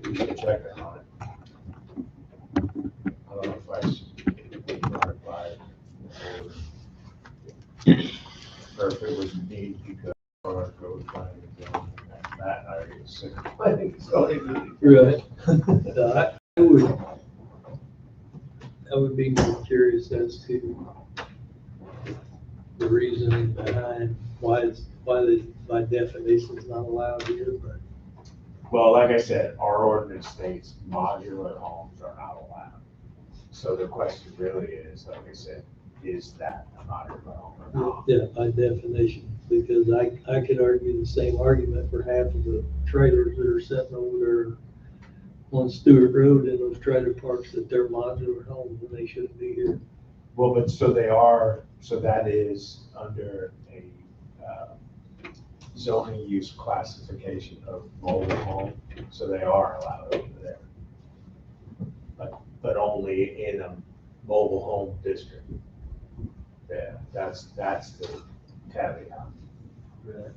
we should check on it. I don't know if I should be notified. Or if it was me because our code planning and zoning, that I was sick of planning and zoning. Right. I would be more curious as to the reasoning behind why the, by definition is not allowed here, but. Well, like I said, our ordinance states modular homes are not allowed. So the question really is, like I said, is that a modular home or not? Yeah, by definition, because I could argue the same argument for half of the trailers that are sitting over there on Stewart Road in those trailer parks, that they're modular homes and they shouldn't be here. Well, but so they are, so that is under a zoning use classification of mobile home, so they are allowed over there. But only in a mobile home district. Yeah, that's the caveat. Right.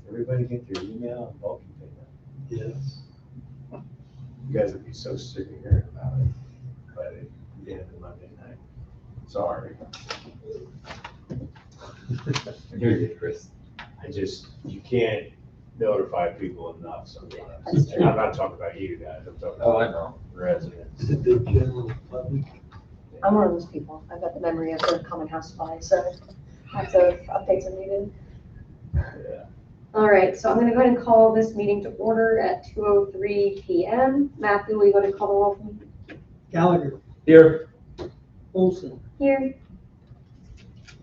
Everybody get your email and bulk data. Yes. You guys would be so sick of hearing about it, but at the end of Monday night. Sorry. You're good, Chris. You can't notify people enough sometimes. And I'm not talking about you guys, I'm talking Oh, about I know. residents. The general public. I'm one of those people. I've got the memory of the common house fly, so lots of updates are needed. Yeah. All right, so I'm going to go ahead and call this meeting to order at 2:03 p.m. Matthew, will you go ahead and call the roll for me? Gallagher. Here. Olson. Here.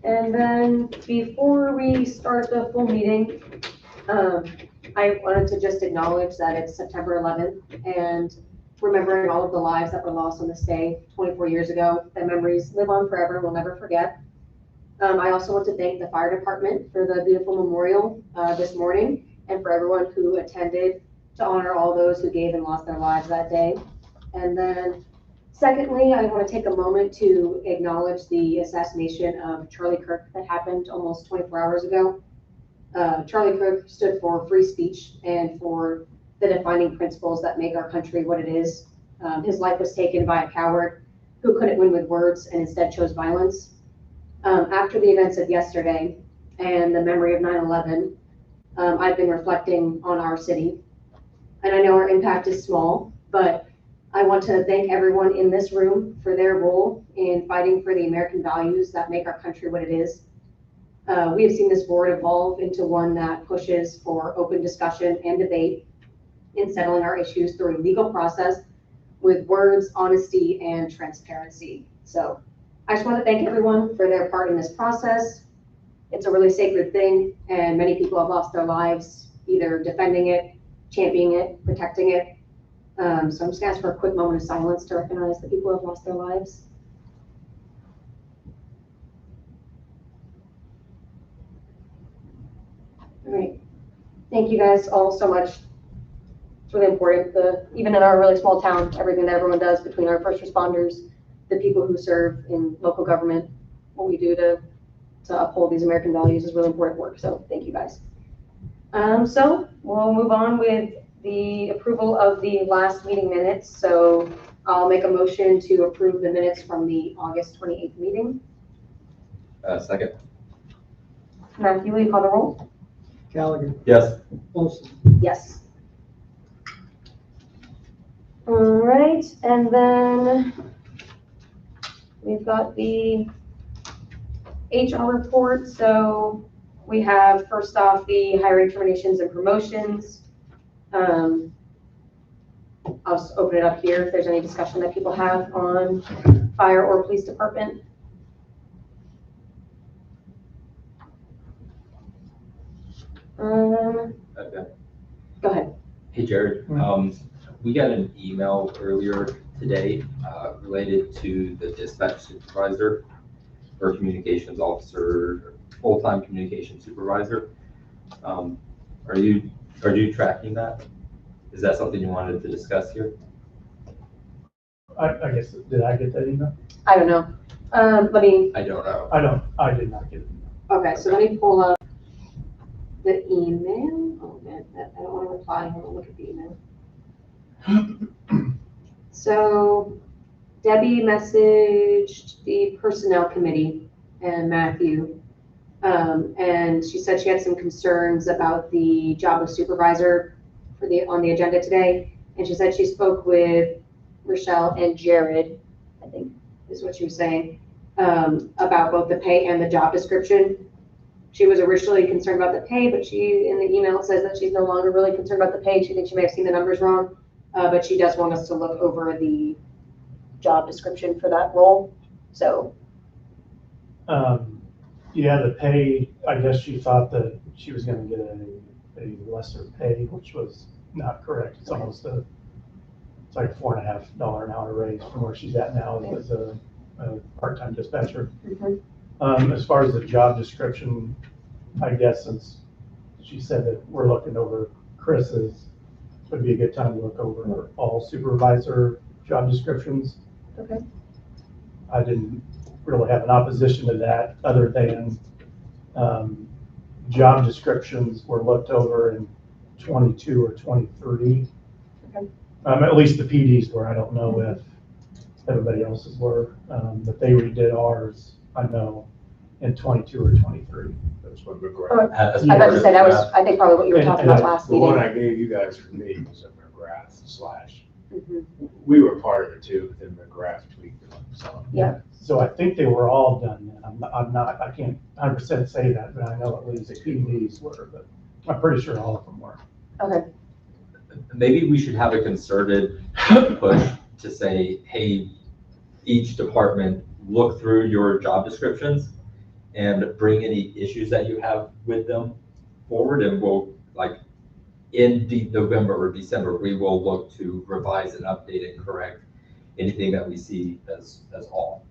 And then before we start the full meeting, I wanted to just acknowledge that it's September 11th and remembering all of the lives that were lost on this day 24 years ago. The memories live on forever, we'll never forget. I also want to thank the fire department for the beautiful memorial this morning and for everyone who attended to honor all those who gave and lost their lives that day. And then secondly, I want to take a moment to acknowledge the assassination of Charlie Kirk that happened almost 24 hours ago. Charlie Kirk stood for free speech and for the defining principles that make our country what it is. His life was taken by a coward who couldn't win with words and instead chose violence. After the events of yesterday and the memory of 9/11, I've been reflecting on our city. And I know our impact is small, but I want to thank everyone in this room for their role in fighting for the American values that make our country what it is. We have seen this board evolve into one that pushes for open discussion and debate in settling our issues through a legal process with words, honesty, and transparency. So I just want to thank everyone for their part in this process. It's a really sacred thing, and many people have lost their lives either defending it, championing it, protecting it. So I'm just going to ask for a quick moment of silence to recognize the people who have lost their lives. All right. Thank you guys all so much. It's really important. Even in our really small town, everything that everyone does between our first responders, the people who serve in local government, what we do to uphold these American values is really important work. So thank you guys. So we'll move on with the approval of the last meeting minutes. So I'll make a motion to approve the minutes from the August 28th meeting. Second. Matthew, will you call the roll? Gallagher. Yes. Olson. Yes. All right, and then we've got the HR report. So we have first off the hiring, terminations, and promotions. I'll just open it up here if there's any discussion that people have on fire or police department. Okay. Go ahead. Hey, Jared. We got an email earlier today related to the dispatch supervisor or communications officer, full-time communication supervisor. Are you tracking that? Is that something you wanted to discuss here? I guess, did I get that email? I don't know. Let me. I don't know. I don't. I did not get it. Okay, so let me pull up the email. Oh man, I don't want to reply. I want to look at the email. So Debbie messaged the personnel committee and Matthew. And she said she had some concerns about the job of supervisor on the agenda today. And she said she spoke with Rochelle and Jared, I think is what she was saying, about both the pay and the job description. She was originally concerned about the pay, but she, in the email, says that she's no longer really concerned about the pay. She thinks she may have seen the numbers wrong, but she does want us to look over the job description for that role. So. Yeah, the pay, I guess she thought that she was gonna get a lesser pay, which was not correct. It's almost it's like $4.50 an hour raise from where she's at now as a part-time dispatcher. Mm-hmm. As far as the job description, I guess since she said that we're looking over Chris's, would be a good time to look over all supervisor job descriptions. Okay. I didn't really have an opposition to that, other than job descriptions were looked over in 22 or 23. Okay. At least the PDs were. I don't know if everybody else's were, but they redid ours, I know, in 22 or 23. That's what Oh, McGrath. I thought you said that was, I think probably what you were talking about last The one meeting. I gave you guys for me was a McGrath slash. Mhm. We were part of it too, but then McGrath tweaked it, so. Yeah. So I think they were all done then. I can't 100% say that, but I know at least the PDs were, but I'm pretty sure all of them were. Okay. Maybe we should have a concerted push to say, hey, each department, look through your job descriptions and bring any issues that you have with them forward, and we'll, like, in November or December, we will look to revise and update and correct anything that we see as off.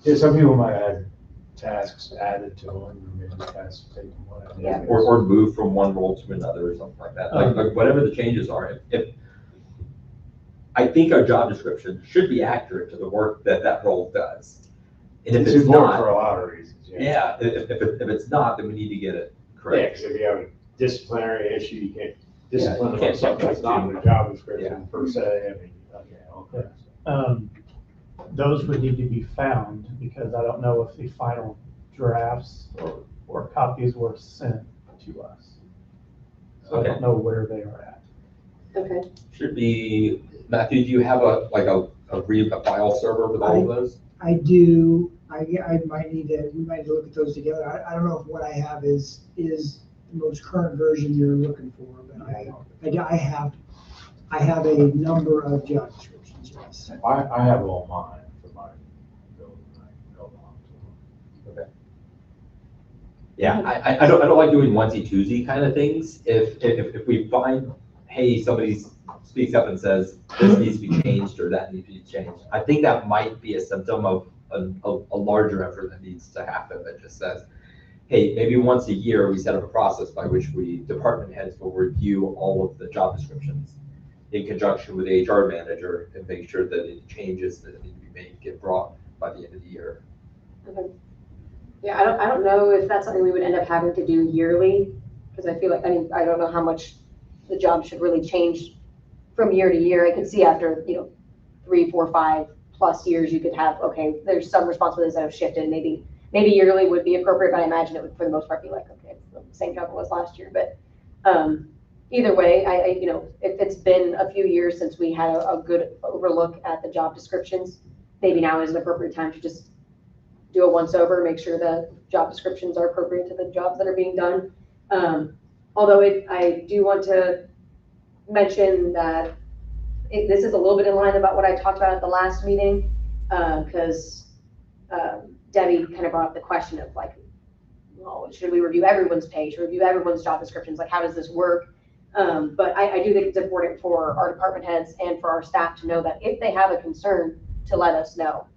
Yeah, some people might add tasks added to them, or maybe tasks taken away. Yeah. Or move from one role to another or something like that. Like whatever the changes are, if I think our job description should be accurate to the work that role does. And if it's important not, for a lot of reasons, yeah. if it's not, then we need to get it Yeah, correct. because if you have a disciplinary issue, you can't discipline them can't on something that's not in the job description per se. I mean, okay. Those would need to be found, because I don't know if the final drafts or copies were sent to us. So I don't know where they are at. Okay. Should be, Matthew, do you have a file server with all of those? I do. I might need to, we might look at those together. I don't know if what I have is the most current version you're looking for, but I have a number of job descriptions, yes. I have all mine for my building. I build on, Okay. Yeah, I don't like doing onesie-twosie kind of things. If we find, hey, somebody speaks up and says, this needs to be changed or that needs to be changed, I think that might be a symptom of a larger effort that needs to happen, that just says, hey, maybe once a year we set up a process by which department heads will review all of the job descriptions in conjunction with the HR manager and make sure that any changes that need to be made get brought by the end of the year. Okay. Yeah, I don't know if that's something we would end up having to do yearly, because I feel like, I don't know how much the job should really change from year to year. I could see after, 3, 4, 5 plus years, you could have, okay, there's some responsibilities that have shifted. Maybe yearly would be appropriate, but I imagine it would, for the most part, be like, okay, it's the same job it was last year. But either way, if it's been a few years since we had a good overlook at the job descriptions, maybe now is an appropriate time to just do a once over, make sure the job descriptions are appropriate to the jobs that are being done. Although I do want to mention that this is a little bit in line about what I talked about at the last meeting, because Debbie kind of brought up the question of like, well, should we review everyone's pay? Should we review everyone's job descriptions? Like, how does this work? But I do think it's important for our department heads and for our staff to know that if they have a concern, to let us know.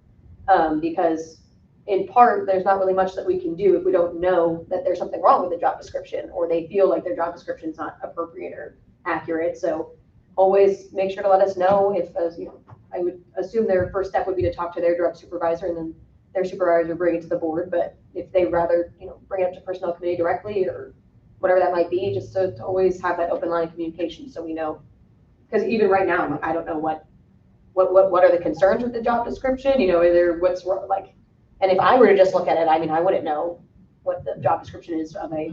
Because in part, there's not really much that we can do if we don't know that there's something wrong with the job description, or they feel like their job description is not appropriate or accurate. So always make sure to let us know if, I would assume their first step would be to talk to their direct supervisor and then their supervisor bring it to the board, but if they rather, bring it up to personnel committee directly or whatever that might be, just to always have that open line of communication so we know. Because even right now, I'm like, I don't know what are the concerns with the job description, is there, what's like, and if I were to just look at it, I mean, I wouldn't know what the job description is of a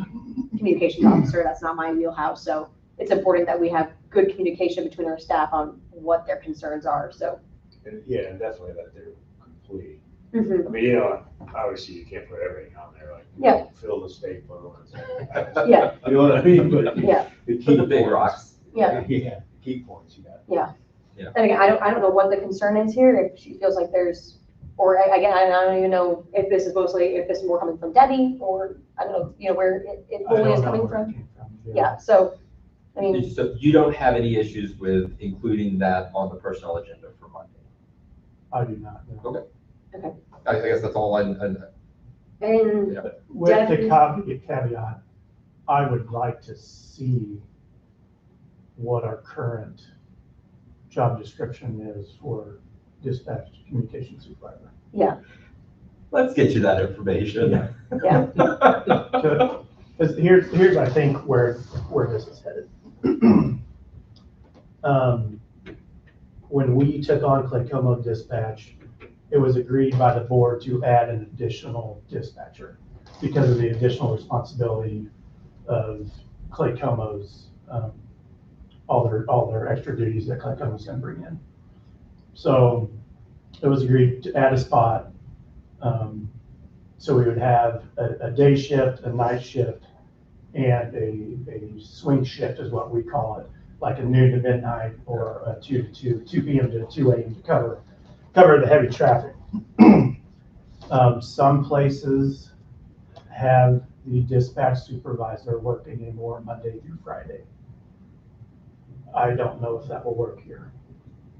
communications officer. That's not my wheelhouse. So it's important that we have good communication between our staff on what their concerns are, so. And yeah, and definitely that they're complete. Mhm. I mean, obviously you can't put everything on there, like, Yeah. fill the staple. Yeah. You know what I mean? But Yeah. the For key the big points- rocks. Yeah. Yeah, key points you got. And again, I don't know what the concern is here, if she feels like there's, or again, I don't even know if this is more coming from Debbie, or I don't know, where it fully is coming from. Yeah, so, I mean, So you don't have any issues with including that on the personnel agenda for Monday? I do not, no. I guess that's all and With the Debbie- caveat, I would like to see what our current job description is for dispatch communication supervisor. Let's get you that information. Yeah. Because here's, I think, where this is headed. When we took on Claycomo Dispatch, it was agreed by the board to add an additional dispatcher because of the additional responsibility of Claycomo's, all their extra duties that Claycomo's gonna bring in. So it was agreed to add a spot. So we would have a day shift, a night shift, and a swing shift is what we call it, like a noon to midnight or a 2 p.m. to 2 a.m. to cover the heavy traffic. Some places have the dispatch supervisor working a more Monday through Friday. I don't know if that will work here,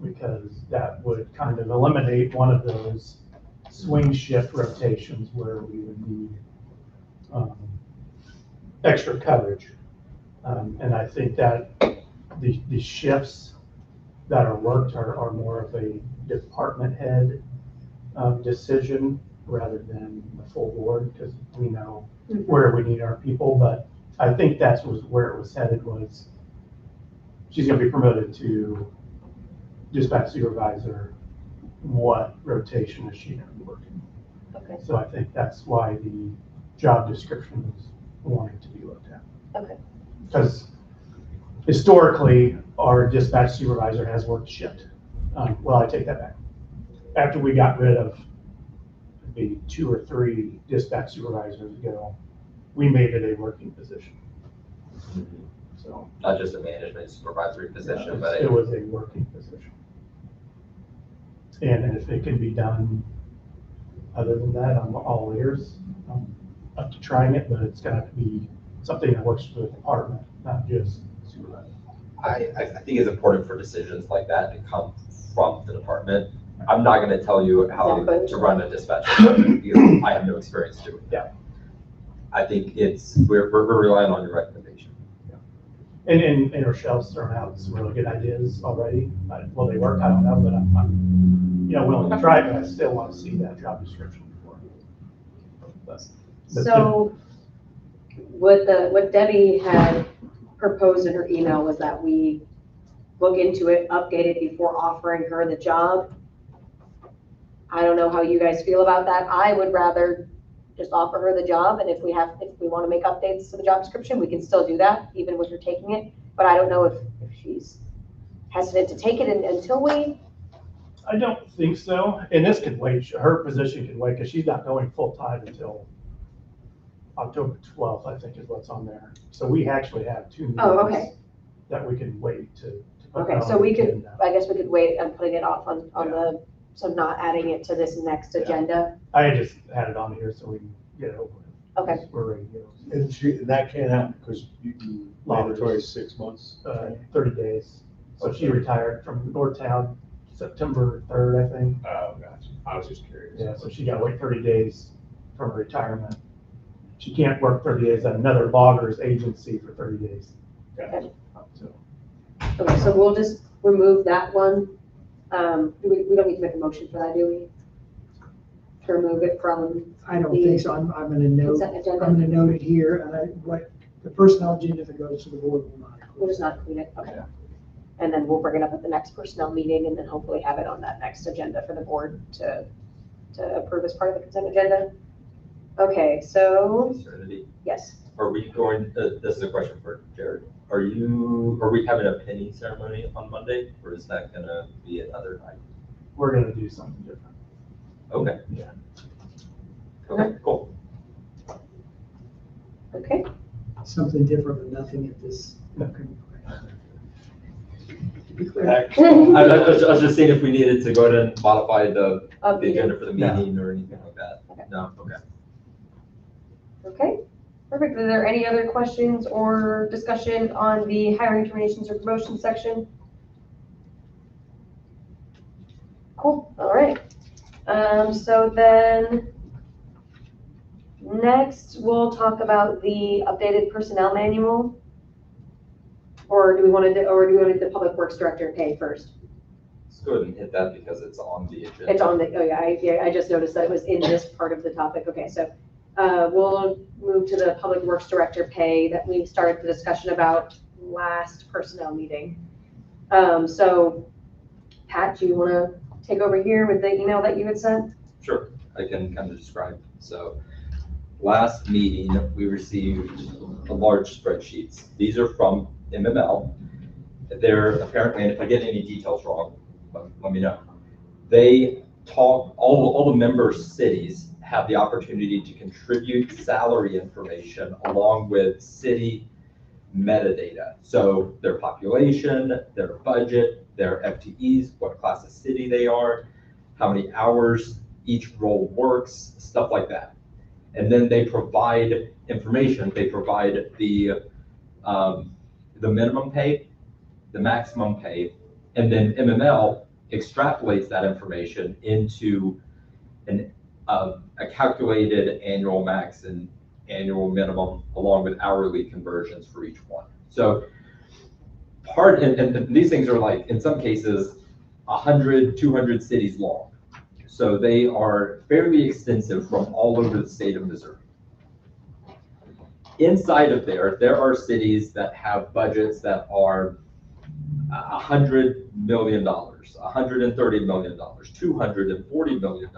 because that would kind of eliminate one of those swing shift rotations where we would need extra coverage. And I think that the shifts that are worked are more of a department head decision rather than the full board, because we know where we need our people. But I think that's where it was headed, was she's gonna be promoted to dispatch supervisor. What rotation is she gonna be working? Okay. So I think that's why the job description is wanting to be looked at. Okay. Because historically, our dispatch supervisor has worked shift. Well, I take that back. After we got rid of the 2 or 3 dispatch supervisors ago, we made it a working position. So Not just a management supervisory position, yeah, but it was a working position. And if it can be done other than that, I'm all ears. I'm up to trying it, but it's got to be something that works for the department, not just supervisor. I think it's important for decisions like that to come from the department. I'm not gonna tell you how Exactly. to run a dispatch because I have no experience doing Yeah. that. I think we're relying on your recommendation. And Rochelle's thrown out some really good ideas already. Will they work? I don't know, but I'm willing to try it, but I still want to see that job description before. But So what Debbie had proposed in her email was that we look into it, update it before offering her the job. I don't know how you guys feel about that. I would rather just offer her the job, and if we want to make updates to the job description, we can still do that, even with her taking it. But I don't know if she's hesitant to take it until we. I don't think so. And this could wait. Her position can wait because she's not going full-time until October 12th, I think is what's on there. So we actually have 2 meetings Oh, okay. that we can wait to put Okay, on so we the could, agenda. I guess we could wait on putting it off on the, so not adding it to this next Yeah. agenda. I just had it on here so we can get it over with. Okay. We're ready to go. And that can't happen because you mandatory 6 months. 30 days. So she retired from Northtown September 3rd, I think. Oh, gotcha. I was just curious. Yeah, so she got to wait 30 days from retirement. She can't work 30 days at another logger's agency for 30 days. Gotcha. So, Okay, so we'll just remove that one. We don't need to make a motion for that, do we? to remove it from I don't think so. I'm gonna note, consent agenda? I'm gonna note it here, and what, the personnel agenda that goes to the board will not. We'll just not include it, okay. And then we'll bring it up at the next personnel meeting and then hopefully have it on that next agenda for the board to approve as part of the consent agenda. Okay, so, Serenity, yes, are we going, this is a question for Jared. Are we having a penny ceremony on Monday, or is that gonna be another night? We're gonna do something different. Okay. Yeah. Okay, cool. okay. Something different, but nothing at this. Okay. To be clear. I was just seeing if we needed to go ahead and modify the agenda for the No. meeting or anything like that. Okay. No, okay. Okay, perfect. Are there any other questions or discussion on the hiring, terminations, or promotion section? Cool, all right. So then, next, we'll talk about the updated personnel manual. Or do we want to do the public works director pay first? Let's go ahead and hit that because it's on the agenda. It's on the, oh yeah, I just noticed that it was in this part of the topic. Okay, so we'll move to the public works director pay that we started the discussion about last personnel meeting. So Pat, do you want to take over here with the email that you had sent? Sure, I can kind of describe. So last meeting, we received a large spreadsheets. These are from MML. They're apparently, and if I get any details wrong, let me know. They talk, all the member cities have the opportunity to contribute salary information along with city metadata. So their population, their budget, their FTEs, what class of city they are, how many hours each role works, stuff like that. And then they provide information. They provide the minimum pay, the maximum pay, and then MML extrapolates that information into a calculated annual max and annual minimum along with hourly conversions for each one. So and these things are like, in some cases, 100, 200 cities long. So they are fairly extensive from all over the state of Missouri. Inside of there are cities that have budgets that are $100 million, $130 million, $240 million.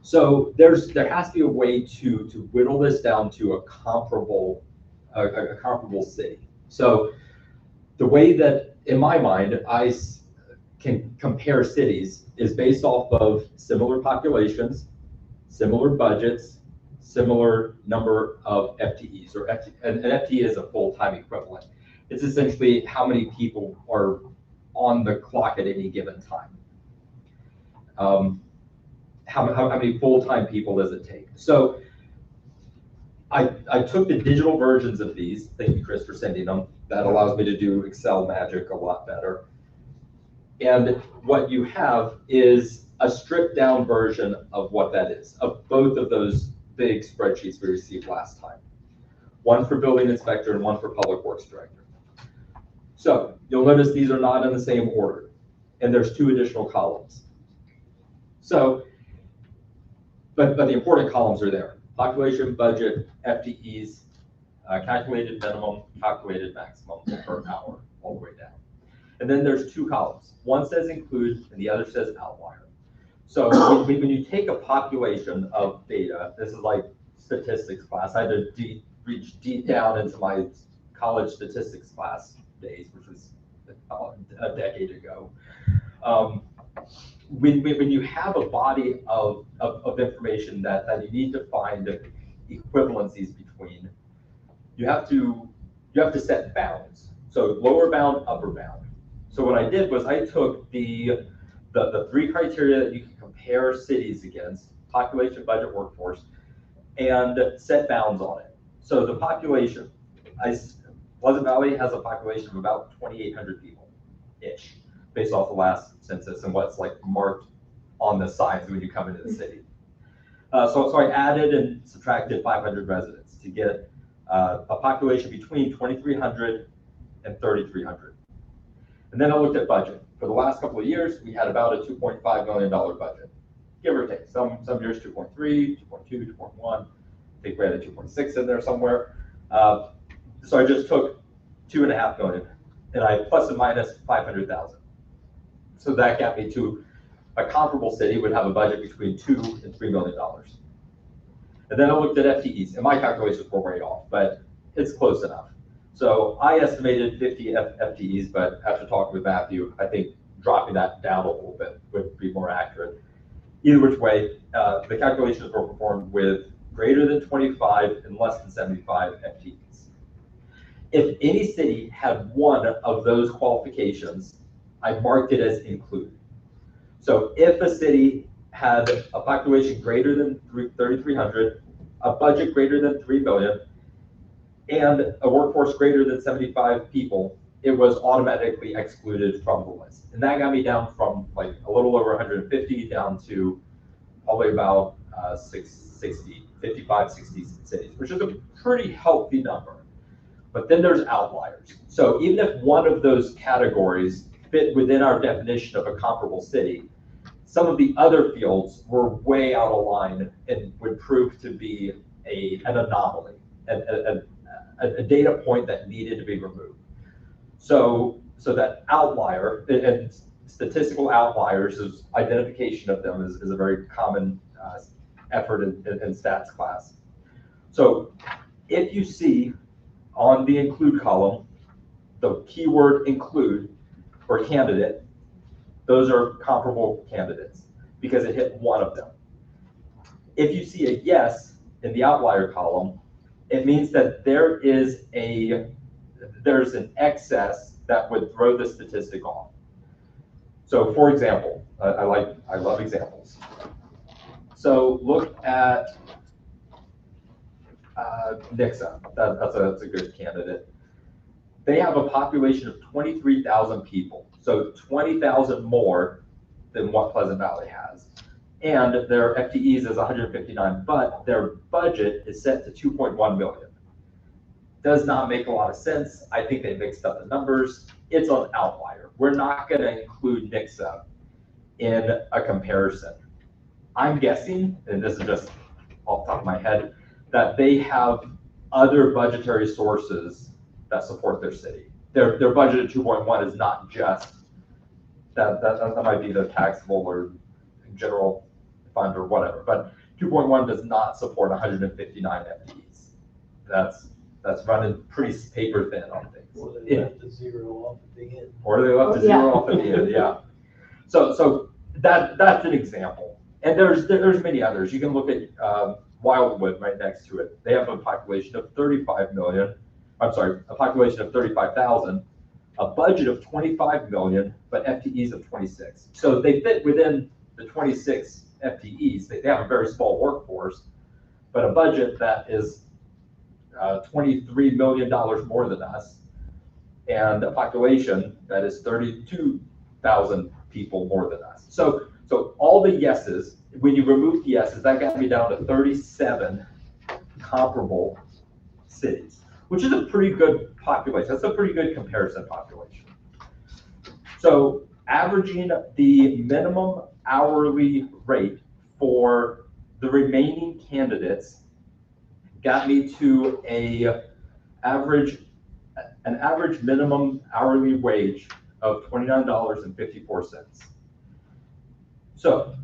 So there has to be a way to whittle this down to a comparable city. So the way that, in my mind, I can compare cities is based off of similar populations, similar budgets, similar number of FTEs, or an FTE is a full-time equivalent. It's essentially how many people are on the clock at any given time. How many full-time people does it take? So I took the digital versions of these. Thank you, Chris, for sending them. That allows me to do Excel magic a lot better. And what you have is a stripped down version of what that is, of both of those big spreadsheets we received last time. One for building inspector and one for public works director. So you'll notice these are not in the same order, and there's 2 additional columns. So, but the important columns are there. Population, budget, FTEs, calculated minimum, calculated maximum per hour, all the way down. And then there's 2 columns. One says include, and the other says outlier. So when you take a population of data, this is like statistics class. I had to reach deep down into my college statistics class days, which was a decade ago. When you have a body of information that you need to find equivalencies between, you have to set bounds. So lower bound, upper bound. So what I did was I took the 3 criteria that you can compare cities against, population, budget, workforce, and set bounds on it. So the population, Pleasant Valley has a population of about 2,800 people-ish, based off the last census and what's like marked on the signs when you come into the city. So I added and subtracted 500 residents to get a population between 2,300 and 3,300. And then I looked at budget. For the last couple of years, we had about a $2.5 million budget. give or take. Some years 2.3, 2.2, 2.1. I think we had a 2.6 in there somewhere. So I just took 2.5 million and I plus and minus 500,000. So that got me to a comparable city would have a budget between $2 and $3 million. And then I looked at FTEs, and my calculations were way off, but it's close enough. So I estimated 50 FTEs, but after talking with Matthew, I think dropping that down a little bit would be more accurate. Either which way, the calculations were performed with greater than 25 and less than 75 FTEs. If any city had one of those qualifications, I marked it as included. So if a city had a population greater than 3,300, a budget greater than 3 million, and a workforce greater than 75 people, it was automatically excluded from the list. And that got me down from like a little over 150 down to probably about 55, 60 cities, which is a pretty healthy number. But then there's outliers. So even if one of those categories fit within our definition of a comparable city, some of the other fields were way out of line and would prove to be an anomaly, a data point that needed to be removed. So that outlier, and statistical outliers, is identification of them is a very common effort in stats class. So if you see on the include column, the keyword include or candidate, those are comparable candidates because it hit one of them. If you see a yes in the outlier column, it means that there's an excess that would throw the statistic off. So for example, I love examples. So look at Nixa, that's a good candidate. They have a population of 23,000 people, so 20,000 more than what Pleasant Valley has. And their FTEs is 159, but their budget is set to 2.1 million. Does not make a lot of sense. I think they mixed up the numbers. It's an outlier. We're not going to include Nixa in a comparison. I'm guessing, and this is just off the top of my head, that they have other budgetary sources that support their city. Their budget at 2.1 is not just that might be their taxable or general fund or whatever, but 2.1 does not support 159 FTEs. That's running pretty paper thin on things. Or they left the zero off at the end. Or they left the zero off at the end, yeah. So that's an example. And there's many others. You can look at Wildwood right next to it. They have a population of 35 million. I'm sorry, a population of 35,000, a budget of 25 million, but FTEs of 26. So they fit within the 26 FTEs. They have a very small workforce, but a budget that is $23 million more than us, and a population that is 32,000 people more than us. So all the yeses, when you remove the yeses, that got me down to 37 comparable cities, which is a pretty good population. That's a pretty good comparison population. So averaging the minimum hourly rate for the remaining candidates got me to an average minimum hourly wage of $29.54. So,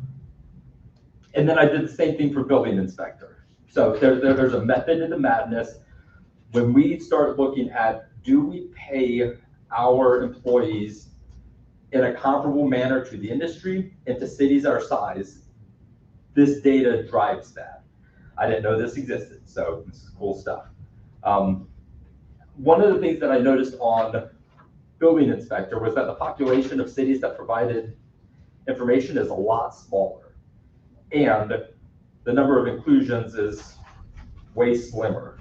and then I did the same thing for building inspector. So there's a method to the madness. When we start looking at, do we pay our employees in a comparable manner to the industry and to cities our size, this data drives that. I didn't know this existed, so this is cool stuff. One of the things that I noticed on building inspector was that the population of cities that provided information is a lot smaller, and the number of inclusions is way slimmer.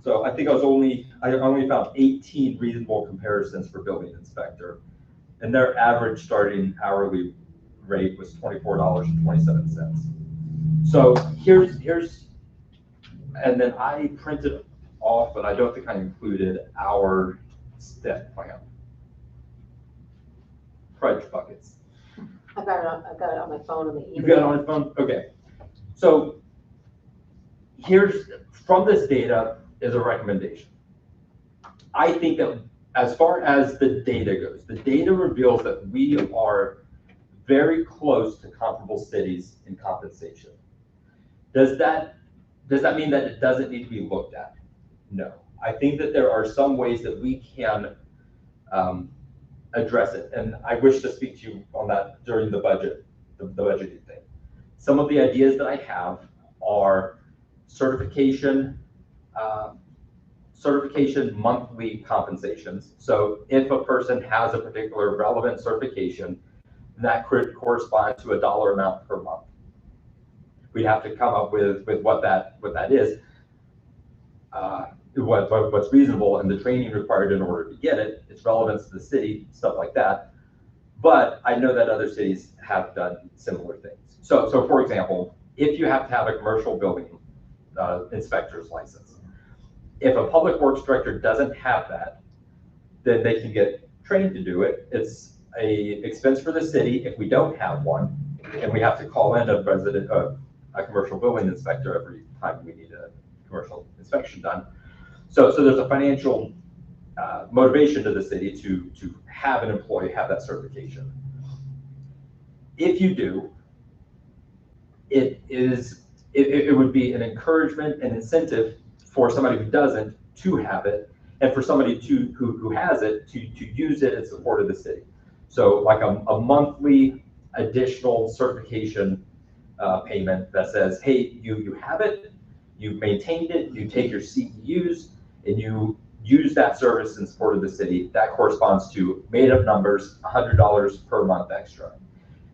So I think I only found 18 reasonable comparisons for building inspector, and their average starting hourly rate was $24.27. So here's, and then I printed off, but I don't think I included our step plan. Crunch buckets. I've got it on my phone on the email. You've got it on your phone? Okay. So from this data is a recommendation. I think that as far as the data goes, the data reveals that we are very close to comparable cities in compensation. Does that mean that it doesn't need to be looked at? No. I think that there are some ways that we can address it, and I wish to speak to you on that during the budget, the budgeting thing. Some of the ideas that I have are certification monthly compensations. So if a person has a particular relevant certification, that could correspond to a dollar amount per month. We'd have to come up with what that is, what's reasonable, and the training required in order to get it, its relevance to the city, stuff like that. But I know that other cities have done similar things. So for example, if you have to have a commercial building inspector's license, if a public works director doesn't have that, then they can get trained to do it. It's a expense for the city if we don't have one, and we have to call in a commercial building inspector every time we need a commercial inspection done. So there's a financial motivation to the city to have an employee have that certification. If you do, it would be an encouragement and incentive for somebody who doesn't to have it, and for somebody who has it to use it in support of the city. So like a monthly additional certification payment that says, hey, you have it, you've maintained it, you take your CEUs, and you use that service in support of the city. That corresponds to made up numbers, $100 per month extra.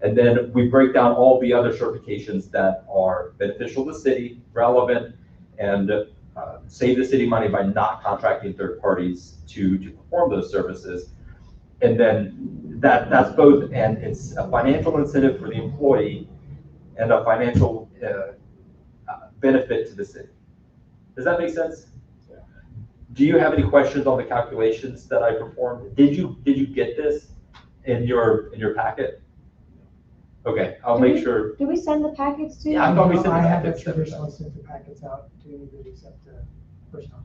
And then we break down all the other certifications that are beneficial to the city, relevant, and save the city money by not contracting third parties to perform those services. And then that's both, and it's a financial incentive for the employee and a financial benefit to the city. Does that make sense? Yeah. Do you have any questions on the calculations that I performed? Did you get this in your packet? Okay, I'll make sure. Do we send the packets to you? Yeah, I thought we sent the I haven't packets. traditionally sent the packets out to anybody except the personnel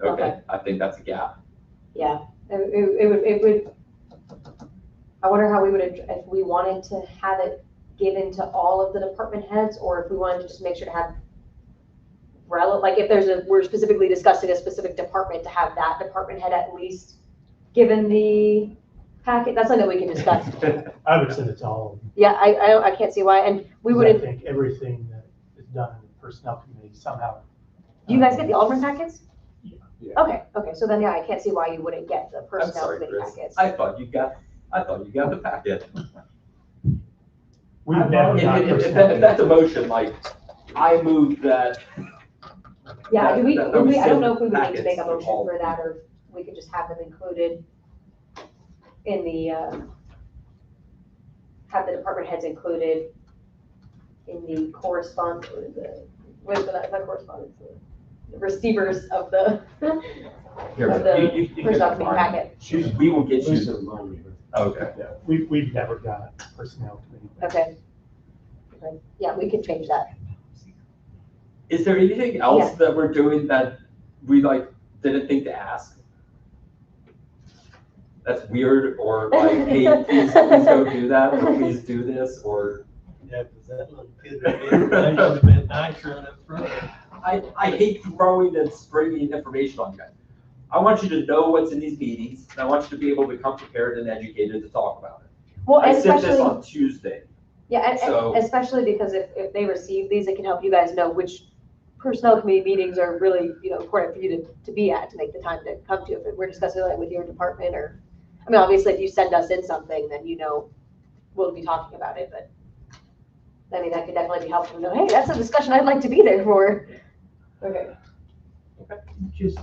committee. Okay, I think that's a gap. Yeah, it would, I wonder how we would, if we wanted to have it given to all of the department heads, or if we wanted to just make sure to have like if we're specifically discussing a specific department, to have that department head at least given the packet. That's something that we can discuss. I would send it to all of them. Yeah, I can't see why, and we wouldn't. I think everything that is done in the personnel committee somehow. Do you guys get the Alderman packets? Yeah. Okay, so then, yeah, I can't see why you wouldn't get the I'm personnel sorry, committee Chris. packets. I thought you got the packet. We've never got If that's a motion, like, I move that. Yeah, that I don't send know if we would need to make a packets to motion all for that, or if we could just have them included in the, have the department heads included in the correspondence, what is that, not correspondence, the receivers of the, Here, of the you can personnel committee find packet. it. We will get you. Listen, Okay. Yeah, we've never got personnel committee. Okay. Yeah, we could change that. Is there anything else Yeah. that we're doing that we didn't think to ask? That's weird, or like, hey, please go do that, or please do this, or. Yeah, because that little bit of information would have been nicer up front. I hate throwing and springing information on you guys. I want you to know what's in these meetings, and I want you to be able to come prepared and educated to talk about it. Well, I and sent this especially, on Tuesday. yeah, and so- especially because if they receive these, it can help you guys know which personnel committee meetings are really, important for you to be at, to make the time to come to. If we're discussing it with your department, or, I mean, obviously, if you send us in something, then we'll be talking about it, but I mean, that could definitely be helpful to know, hey, that's a discussion I'd like to be there for. Okay. Just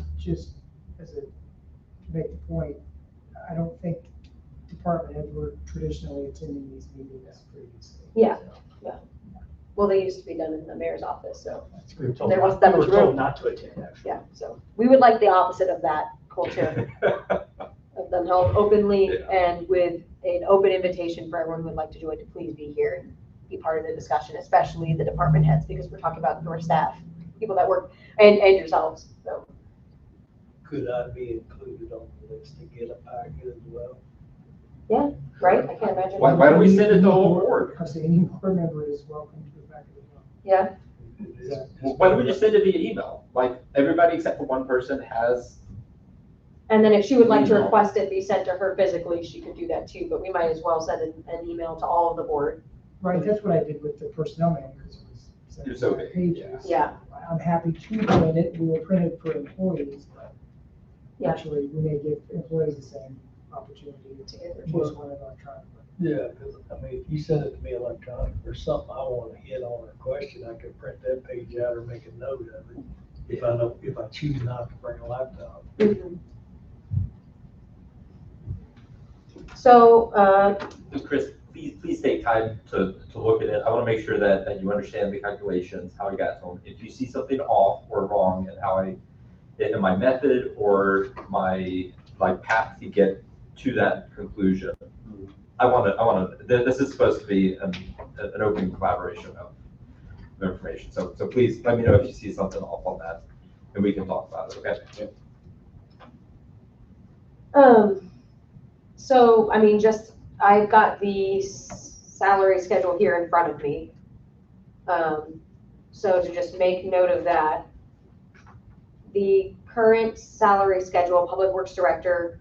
as to make the point, I don't think department heads were traditionally attending these meetings previously. Yeah. Well, they used to be done in the mayor's office, so, We were told There wasn't that much room. not to attend, actually. yeah, so we would like the opposite of that culture, of them held openly Yeah. and with an open invitation for everyone who would like to join to please be here and be part of the discussion, especially the department heads, because we're talking about your staff, people that work, and yourselves, so. Could I be included on the list to get a packet as well? Right, I can't imagine. Why don't we send it to the whole board? I say any board member is welcome to the back of the book. Yeah, Why don't we just send it via email? Like, everybody except for one person has, and then if she would like to Email. request it be sent to her physically, she could do that too, but we might as well send an email to all of the board. Right, that's what I did with the personnel manuals. You're so big, Pages. Yeah. I'm happy to print it, we will print it for employees, but Yeah. actually, we may give employees the same opportunity to choose one electronic. Yeah, because, I mean, if you send it to me electronic or something I want to hit on or question, I can print that page out or make a note of it. If I choose not to bring a laptop. Mhm. So, Chris, please take time to look at it. I want to make sure that you understand the calculations, how I got to them. If you see something off or wrong in how in my method or my path to get to that conclusion, this is supposed to be an open collaboration of information. So please let me know if you see something off on that and we can talk about it, okay? so, I mean, I've got the salary schedule here in front of me. So to just make note of that, the current salary schedule, Public Works Director,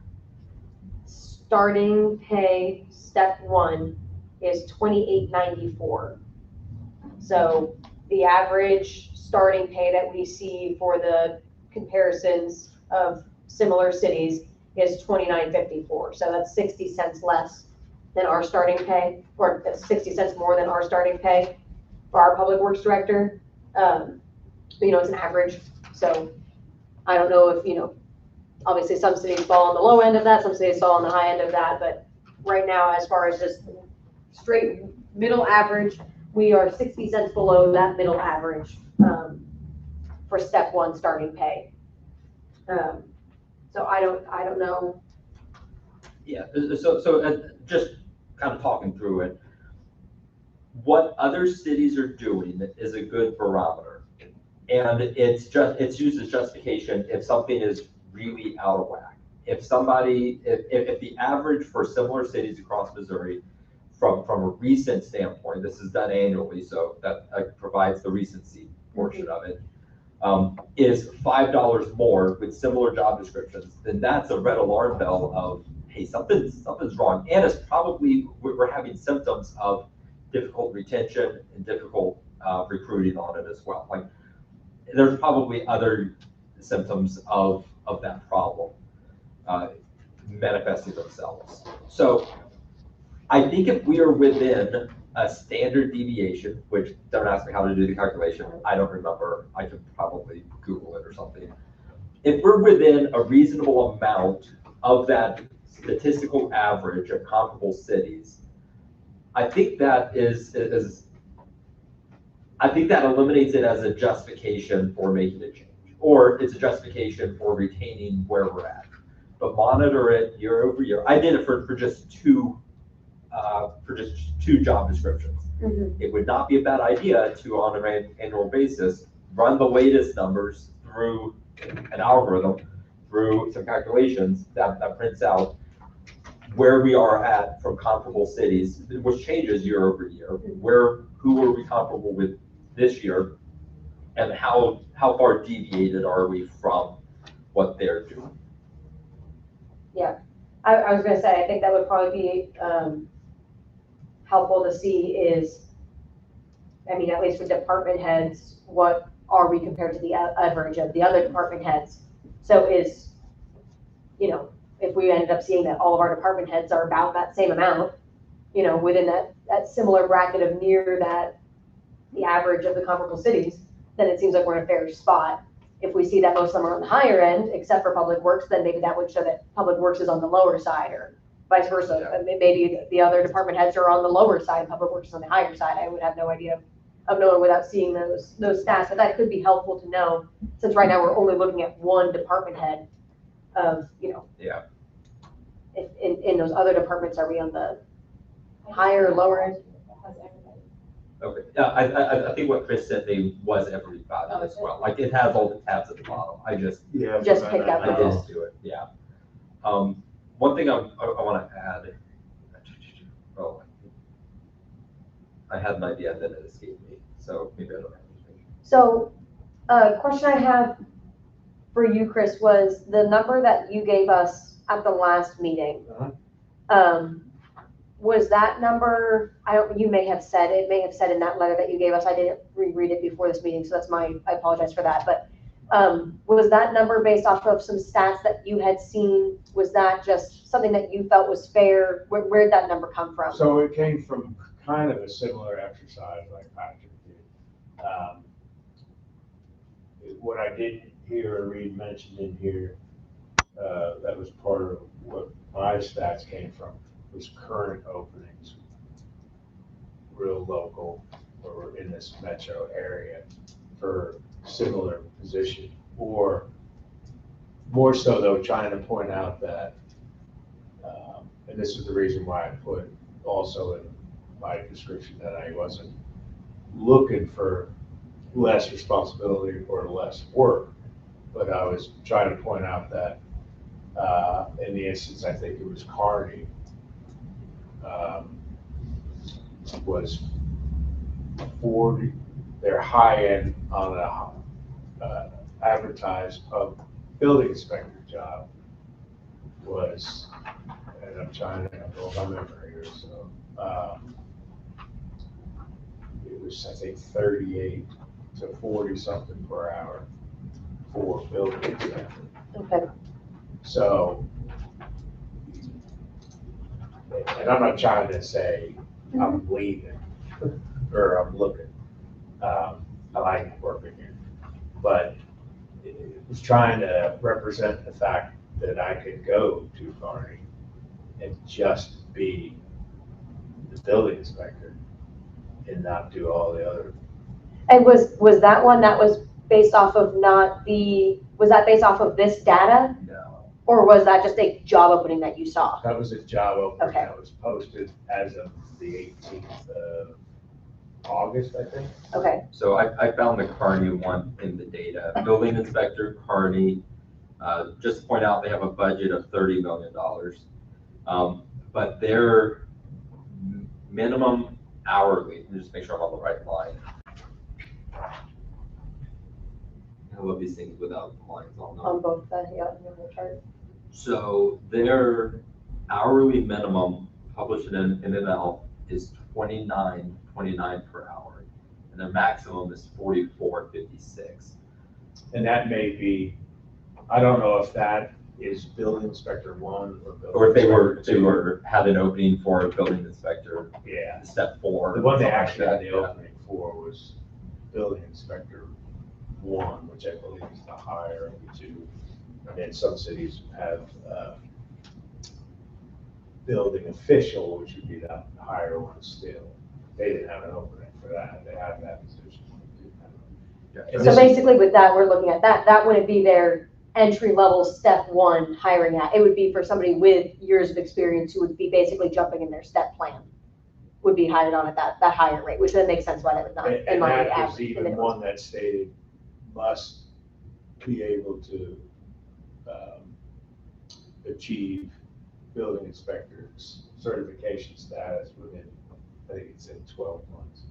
starting pay, step 1, is $28.94. So the average starting pay that we see for the comparisons of similar cities is $29.54. So that's 60 cents less than our starting pay, or 60 cents more than our starting pay for our Public Works Director. It's an average. So I don't know if, obviously some cities fall on the low end of that, some cities fall on the high end of that, but right now, as far as just straight middle average, we are 60 cents below that middle average for step 1 starting pay. So I don't know. Yeah, so just kind of talking through it, what other cities are doing is a good barometer. And it's used as justification if something is really out of whack. If the average for similar cities across Missouri, from a recent standpoint, this is done annually, so that provides the recency portion of it, is $5 more with similar job descriptions, then that's a red alarm bell of, hey, something's wrong. And it's probably, we're having symptoms of difficult retention and difficult recruiting on it as well. Like, there's probably other symptoms of that problem manifesting themselves. So I think if we are within a standard deviation, which don't ask me how to do the calculation, I don't remember, I could probably Google it or something. If we're within a reasonable amount of that statistical average of comparable cities, I think that I think that eliminates it as a justification for making a change, or it's a justification for retaining where we're at. But monitor it year over year. I did it for just two job descriptions. Mm-hmm. It would not be a bad idea to, on an annual basis, run the latest numbers through an algorithm, through some calculations that prints out where we are at from comparable cities, which changes year over year. Who are we comparable with this year, and how far deviated are we from what they're doing? Yeah, I was gonna say, I think that would probably be helpful to see is, I mean, at least for department heads, what are we compared to the average of the other department heads? So is, if we ended up seeing that all of our department heads are about that same amount, within that similar bracket of near the average of the comparable cities, then it seems like we're in a fair spot. If we see that most of them are on the higher end, except for Public Works, then maybe that would show that Public Works is on the lower side, or vice versa. Yeah. Maybe the other department heads are on the lower side, Public Works is on the higher side. I would have no idea of knowing without seeing those stats, but that could be helpful to know, since right now we're only looking at one department head of, Yeah. if, in those other departments, are we on the higher or lower end? Okay, yeah, I think what Chris said, they was everybody as well, like it has all the tabs at the bottom, I just Just pick up. I didn't do it, yeah. One thing I want to add, oh, I had an idea that it escaped me, so maybe I don't have anything. So, question I have for you, Chris, was the number that you gave us at the last meeting. Was that number, you may have said, it may have said in that letter that you gave us, I didn't reread it before this meeting, so I apologize for that, but was that number based off of some stats that you had seen? Was that just something that you felt was fair? Where'd that number come from? So it came from kind of a similar exercise like Patrick did. What I didn't hear or read mentioned in here, that was part of what my stats came from, was current openings, real local or in this metro area for similar position, or more so though, trying to point out that, and this is the reason why I put also in my description that I wasn't looking for less responsibility or less work, but I was trying to point out that in the instance, I think it was Kearney, was 40, their high end on a advertised building inspector job was, and I'm trying to go by memory here, so it was, I think, 38 to 40 something per hour for building inspector. Okay. So, and I'm not trying to say I'm leaving or I'm looking. I like working here, but it was trying to represent the fact that I could go to Kearney and just be the building inspector and not do all the other. And was that one that was based off of was that based off of this data? No. Or was that just a job opening that you saw? That was a job opening Okay. that was posted as of the 18th of August, I think. Okay. So I found the Kearney one in the data, building inspector, Kearney, just to point out, they have a budget of $30 million. But their minimum hourly, let me just make sure I'm on the right line. I love these things without lines on them. On both the chart. So their hourly minimum published in NNL is $29.29 per hour, and their maximum is $44.56. And that may be, I don't know if that is building inspector 1 or building. Or if they inspector were had an opening for a building inspector, 2. Yeah, step 4. the one they something like actually had that, the yeah. opening for was building inspector 1, which I believe is the higher of the two. And then some cities have building official, which would be the higher one still. They didn't have an opening for that. They had that position. Yeah. And So this is- basically with that, we're looking at that wouldn't be their entry level step 1 hiring at. It would be for somebody with years of experience who would be basically jumping in their step plan, would be hired on at that higher rate, which then makes sense why that would not in And line with that was average. even one that stated must be able to achieve building inspector's certification status within, I think it said 12 months.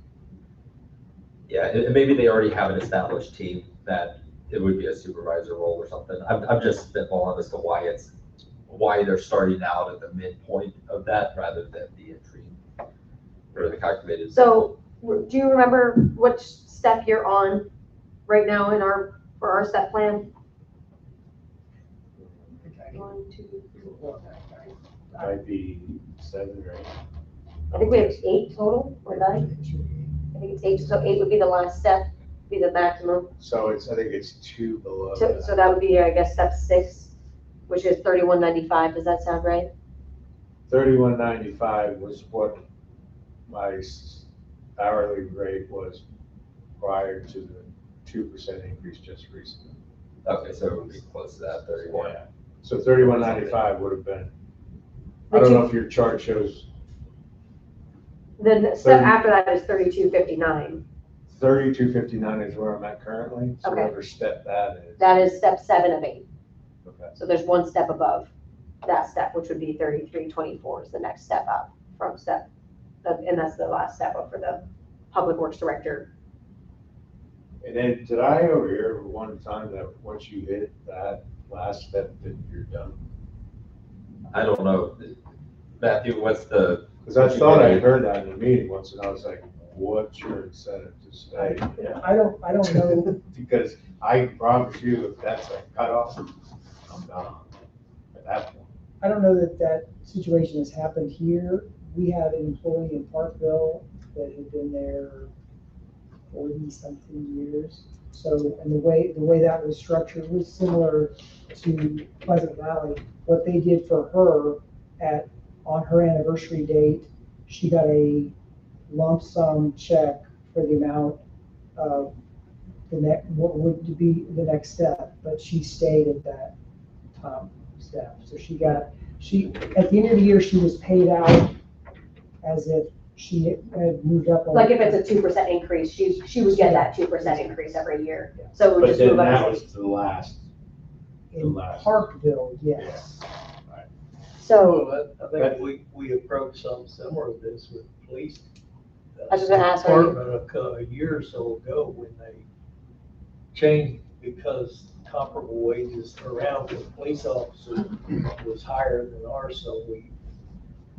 Yeah, and maybe they already have an established team that it would be a supervisor role or something. I'm just spitballing as to why they're starting out at the midpoint of that rather than the entry or the calculated. So do you remember which step you're on right now for our step plan? 1, 2, 3. Might be 7 or 8. I think we have 8 total or 9. I think it's 8. So 8 would be the last step, be the maximum. So I think it's 2 below So that. that would be, I guess, step 6, which is $31.95. Does that sound right? $31.95 was what my hourly rate was prior to the 2% increase just recently. Okay, so it would be close to that 31. Yeah. So $31.95 would have been I don't know if your chart shows The step 30. after that is 3259. 3259 is where I'm at currently, so Okay. whatever step that is. That is step 7 of 8. Okay. So there's one step above that step, which would be 3324 is the next step up from step, and that's the last step up for the Public Works Director. And then did I overhear one time that once you hit that last step, that you're done? I don't know. Matthew, what's the? Because I thought I heard that in the meeting once, and I was like, what's your incentive to stay? I don't know, Because I promise you, if that's a cutoff, I'm done at that point. I don't know that that situation has happened here. We had an employee in Parkville that had been there 40-something years. So, and the way that was structured was similar to Pleasant Valley. What they did for her on her anniversary date, she got a lump sum check for the amount of what would be the next step, but she stayed at that top step. So at the end of the year, she was paid out as if she had moved up. Like if it's a 2% increase, she would get that 2% increase every year. So it would But just then move that up. was the last. In Parkville, yes. So I think we approached something similar to this with police. I was just gonna ask, are you- Department a year or so ago when they changed because comparable wages around the police officer was higher than ours, so we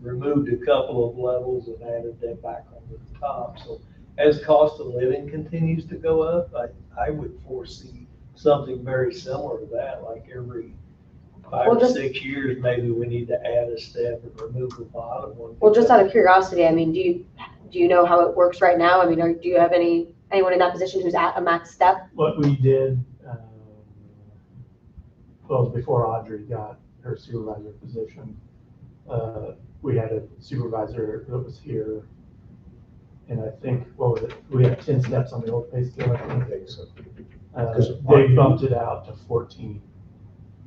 removed a couple of levels and added that back on the top. So as cost of living continues to go up, I would foresee something very similar to that, like every 5 Well, or just- 6 years, maybe we need to add a step and remove the bottom one. well, just out of curiosity, I mean, do you know how it works right now? I mean, do you have anyone in that position who's at a max step? What we did, well, before Audrey got her supervisor position, we had a supervisor that was here. And I think, what was it? We had 10 steps on the old pay scale, I I think. think so. They bumped it out to 14.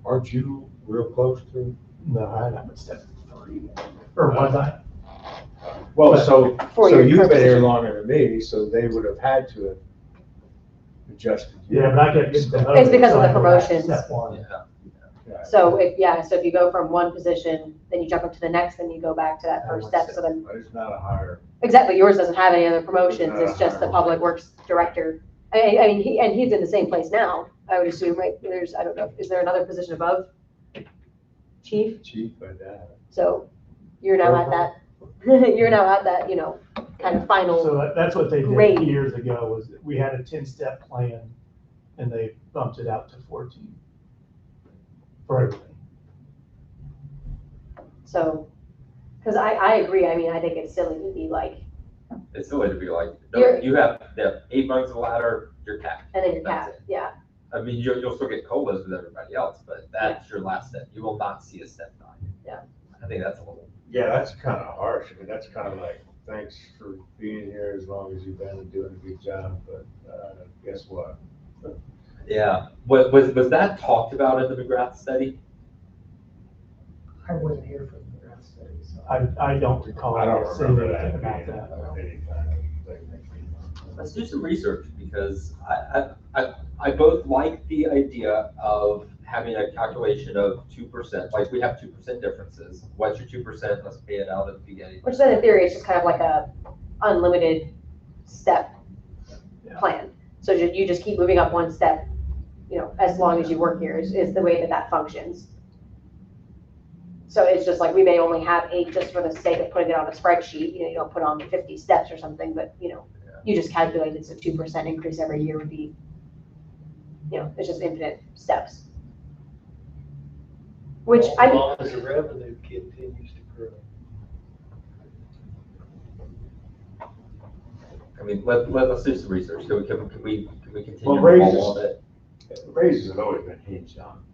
Aren't you real close to? No, I had a step 3. Or was I? Well, so For your you've been here position. longer than me, so they would have had to have adjusted. you. Yeah, but I kept getting promoted. It's because of so the I go back to promotions. Step 1. Yeah. Yeah. So if you go from one position, then you jump up to the next, then you go back to that first step. So then, But it's not a higher. exactly, yours doesn't have any other promotions. It's just the Public Works Director. I mean, he's in the same place now, I would assume, right? I don't know, is there another position above chief? Chief by that. So you're now at that, kind of final. So that's what they Grade. did years ago, was that we had a 10-step plan and they bumped it out to 14 for everything. So, because I agree, I mean, I think it's silly to be like, It's silly to be like, You're- no, you have 8 months of ladder, you're capped. and then you're That's capped, yeah. I mean, you'll still get COLAs with everybody else, but that's your last step. You will not see a step 9. Yeah. I think that's a little. Yeah, that's kind of harsh. I mean, that's kind of like, thanks for being here as long as you've been and doing a good job, but guess what? Yeah. Was that talked about in the McGrath study? I wasn't here for the grant study, so. I don't recall. I don't saying remember anything that about being that. any kind of thing. Let's do some research because I both like the idea of having a calculation of 2%, like we have 2% differences. What's your 2%? Let's pay it out at the beginning. Which then in theory is just kind of like a unlimited step Yeah. plan. So you just keep moving up one step, as long as you work here is the way that functions. So it's just like, we may only have 8 just for the sake of putting it on a spreadsheet, you don't put on 50 steps or something, but you just calculate it's a 2% increase every year would be, it's just infinite steps. Which As long as the revenue continues to grow. I mean, let's do some research. Can we continue Well, to raises- follow on it? Raises have always been hinged on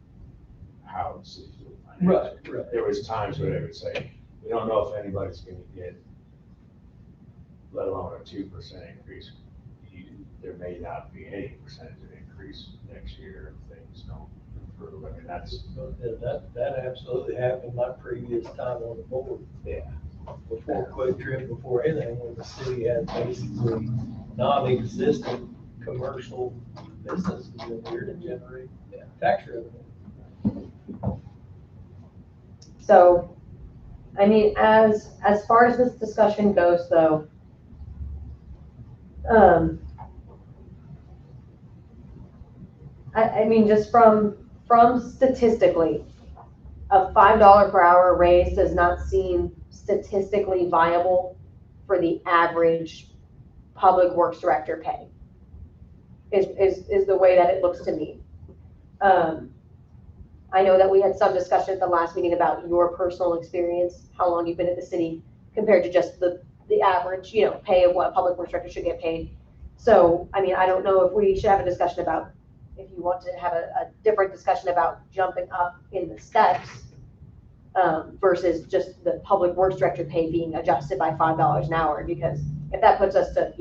how the city's doing financially. Right. There was times where they would say, we don't know if anybody's gonna get, let alone a 2% increase. There may not be any percentage of increase next year if things don't improve. I mean, mean, that's, That absolutely happened my previous time on the board. yeah. Before Quick Trip, before anything, when the city had basically non-existent commercial businesses in here to generate tax revenue. So, I mean, as far as this discussion goes though, I mean, just from statistically, a $5 per hour raise does not seem statistically viable for the average public works director pay, is the way that it looks to me. I know that we had some discussion at the last meeting about your personal experience, how long you've been at the city compared to just the average, pay of what a public works director should get paid. So, I mean, I don't know if we should have a discussion about, if you want to have a different discussion about jumping up in the steps versus just the public works director pay being adjusted by $5 an hour, because if that puts us to,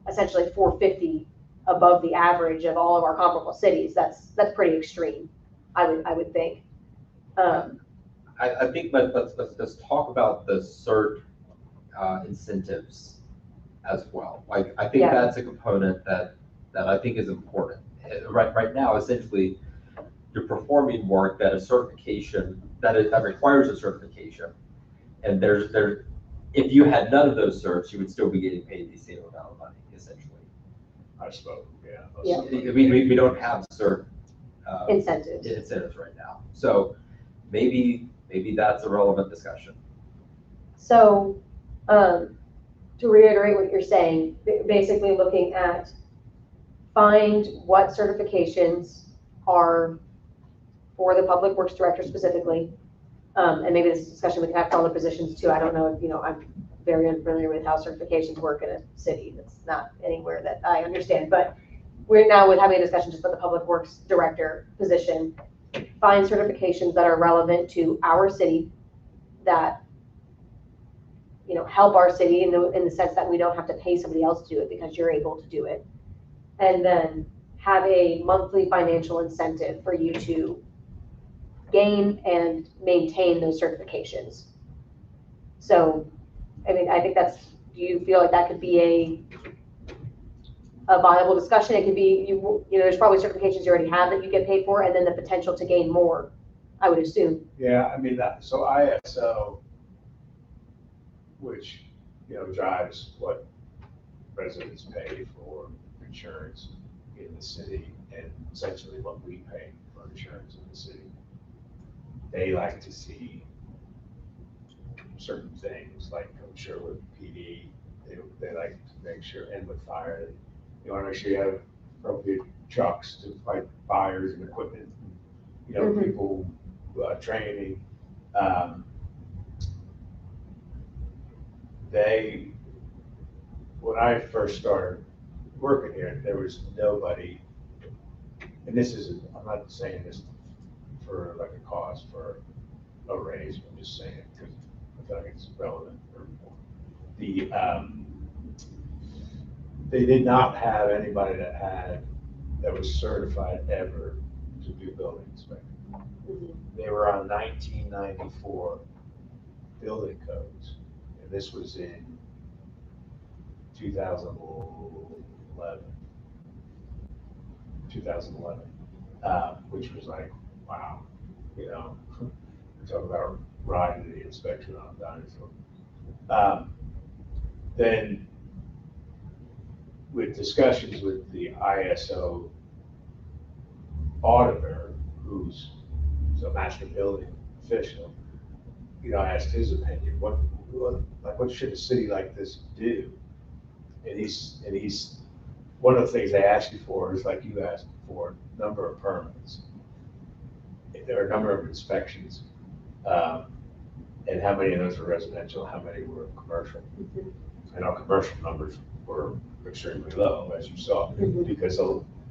essentially $450 above the average of all of our comparable cities, that's pretty extreme, I would think. I think let's talk about the CERT incentives as well. Like, I think Yeah. that's a component that I think is important. Right now, essentially, you're performing work that that requires a certification. And if you had none of those certs, you would still be getting paid the same amount of money, essentially. I suppose, yeah. Yeah. We don't have cert Incentives. right now. So maybe that's a relevant discussion. So, to reiterate what you're saying, basically looking at find what certifications are for the public works director specifically. And maybe this discussion we can have for all the positions too. I don't know if, I'm very unfamiliar with how certifications work in a city. That's not anywhere that I understand, but we're now with having a discussion just about the public works director position. Find certifications that are relevant to our city that, help our city in the sense that we don't have to pay somebody else to do it because you're able to do it. And then have a monthly financial incentive for you to gain and maintain those certifications. So, I mean, I think do you feel like that could be a viable discussion? It could be, there's probably certifications you already have that you get paid for, and then the potential to gain more, I would assume. Yeah, I mean, so ISO, which, drives what residents pay for insurance in the city and essentially what we pay for insurance in the city. They like to see certain things, like I'm sure with PD, they like to make sure, and with fire, you want to make sure you have appropriate trucks to fight fires and equipment, Mhm. people training. When I first started working here, there was nobody, and I'm not saying this for like a cause for a raise, I'm just saying it because I feel like it's relevant. They did not have anybody that was certified ever to do building inspection. Mhm. They were on 1994 building codes, and this was in 2011, which was like, wow, we talk about riding the inspection on a dinosaur. Then with discussions with the ISO auditor, who's a master building official, I asked his opinion, what should a city like this do? And he's one of the things they ask you for is, like you asked for, number of permits. There are a number of inspections, and how many of those were residential, how many were commercial. Mhm. And our commercial numbers were extremely low, as you saw, Mhm. because a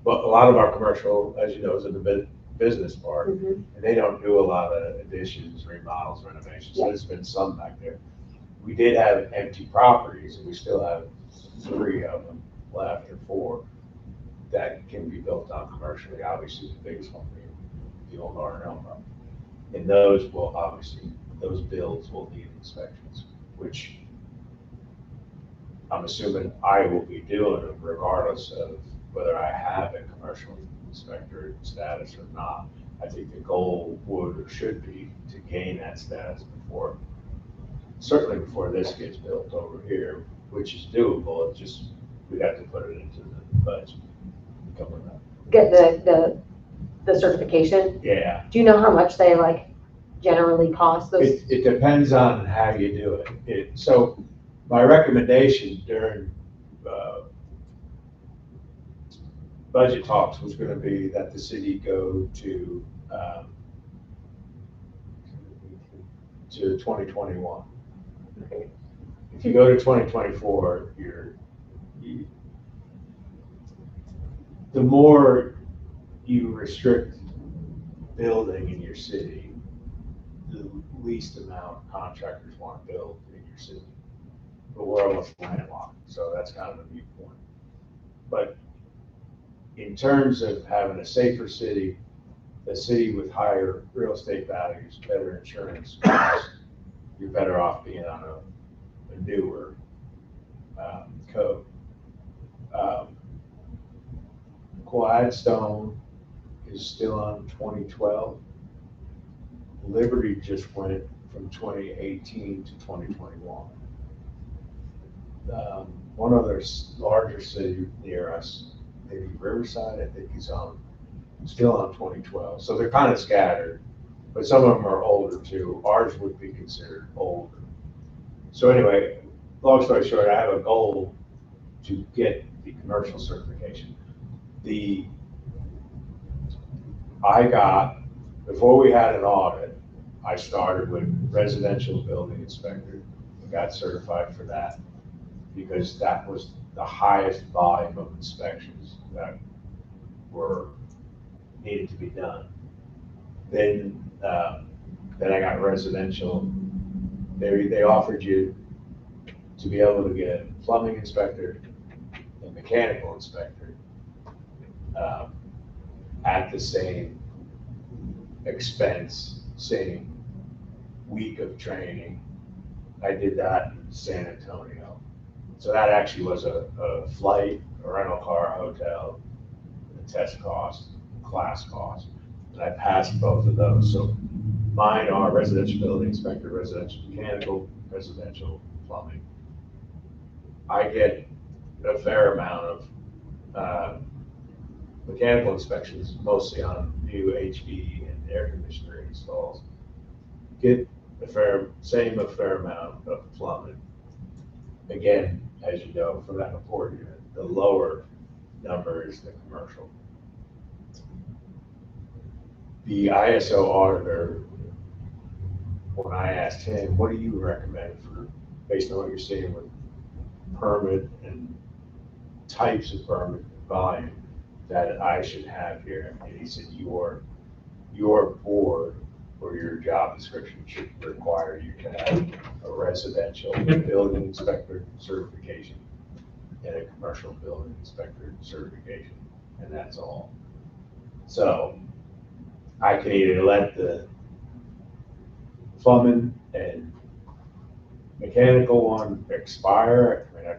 lot of our commercial, as you know, is in the business part, Mhm. and they don't do a lot of additions, remodels, renovations. So Yeah. there's been some back there. We did have empty properties, and we still have 3 of them left, or 4, that can be built on commercially. Obviously, the biggest one being the old R&L problem. And those will obviously, those builds will need inspections, which I'm assuming I will be doing them regardless of whether I have a commercial inspector status or not. I think the goal would or should be to gain that status before, certainly before this gets built over here, which is doable. It's just, we have to put it into the budget. Coming up. Get the certification. Yeah, Do you know how much they like generally cost those? it depends on how you do it. So my recommendation during budget talks was going to be that the city go to 2021. If you go to 2024, the more you restrict building in your city, the least amount contractors want to build in your city. But we're almost landlocked, so that's kind of a viewpoint. But in terms of having a safer city, a city with higher real estate values, better insurance costs, you're better off being on a newer code. Gladstone is still on 2012. Liberty just went from 2018 to 2021. One other larger city near us, maybe Riverside, I think is still on 2012. So they're kind of scattered, but some of them are older too. Ours would be considered older. So anyway, long story short, I have a goal to get the commercial certification. Before we had an audit, I started with residential building inspector and got certified for that because that was the highest volume of inspections that needed to be done. Then I got residential. They offered you to be able to get plumbing inspector and mechanical inspector at the same expense, same week of training. I did that in San Antonio. So that actually was a flight, a rental car, a hotel, a test cost, class cost. And I passed both of those. So mine are residential building inspector, residential mechanical, residential plumbing. I get a fair amount of mechanical inspections, mostly on new HV and air conditioner installs. Get a fair amount of plumbing. Again, as you know from that report unit, the lower number is the commercial. The ISO auditor, when I asked him, what do you recommend based on what you're seeing with permit and types of permit volume that I should have here? And he said, your board or your job description should require you to have a residential building inspector certification and a commercial building inspector certification, and that's all. So I can either let the plumbing and mechanical one expire. I mean,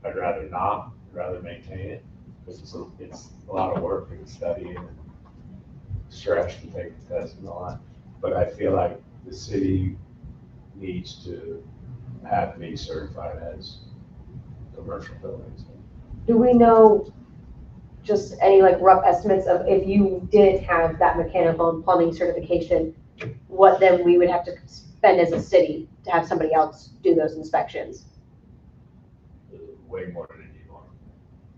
I'd rather not. I'd rather maintain it because it's a lot of work and studying and stress to take the test and all that. But I feel like the city needs to have me certified as commercial buildings. Do we know just any like rough estimates of if you did have that mechanical and plumbing certification, what then we would have to spend as a city to have somebody else do those inspections? Way more than anyone.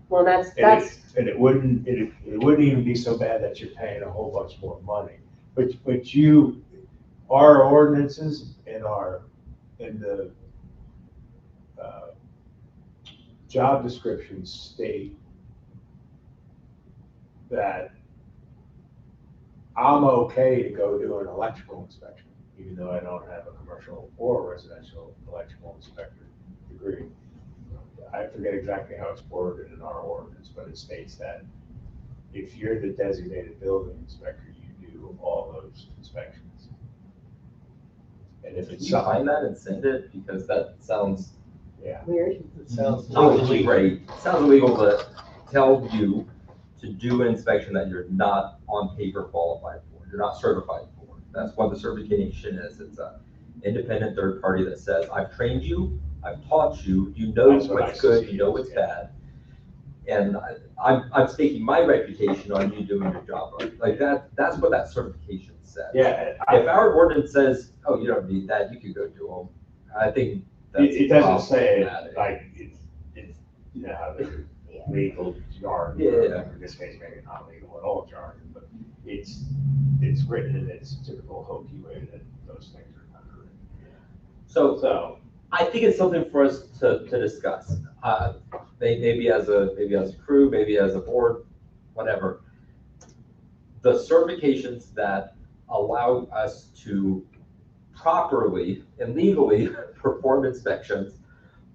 Well, And it wouldn't even be so bad that you're paying a whole bunch more money. But our ordinances and the job descriptions state that I'm okay to go do an electrical inspection, even though I don't have a commercial or residential electrical inspector degree. I forget exactly how it's worded in our ordinance, but it states that if you're the designated building inspector, you do all those inspections. And if Can it's you something, find that and send it? Because that sounds yeah, Weird. It sounds not illegal. great. It sounds illegal to tell you to do an inspection that you're not on paper qualified for, you're not certified for. That's what the certification is. It's a independent third party that says, I've trained you, I've taught you, you know That's what what's good, ICC you know is, what's yeah. bad. And I'm staking my reputation on you doing your job right. Like that's what that certification says. yeah. If our ordinance says, oh, you don't need that, you can go do them, I think that's. It doesn't say it problematic. like it's, you know, how the legal jargon, Yeah. or in this case, maybe not legal at all jargon, but it's written in its typical hokey way that those things are kind of written. So, I think it's something for us to discuss. Maybe as a crew, maybe as a board, whatever. The certifications that allow us to properly and legally perform inspections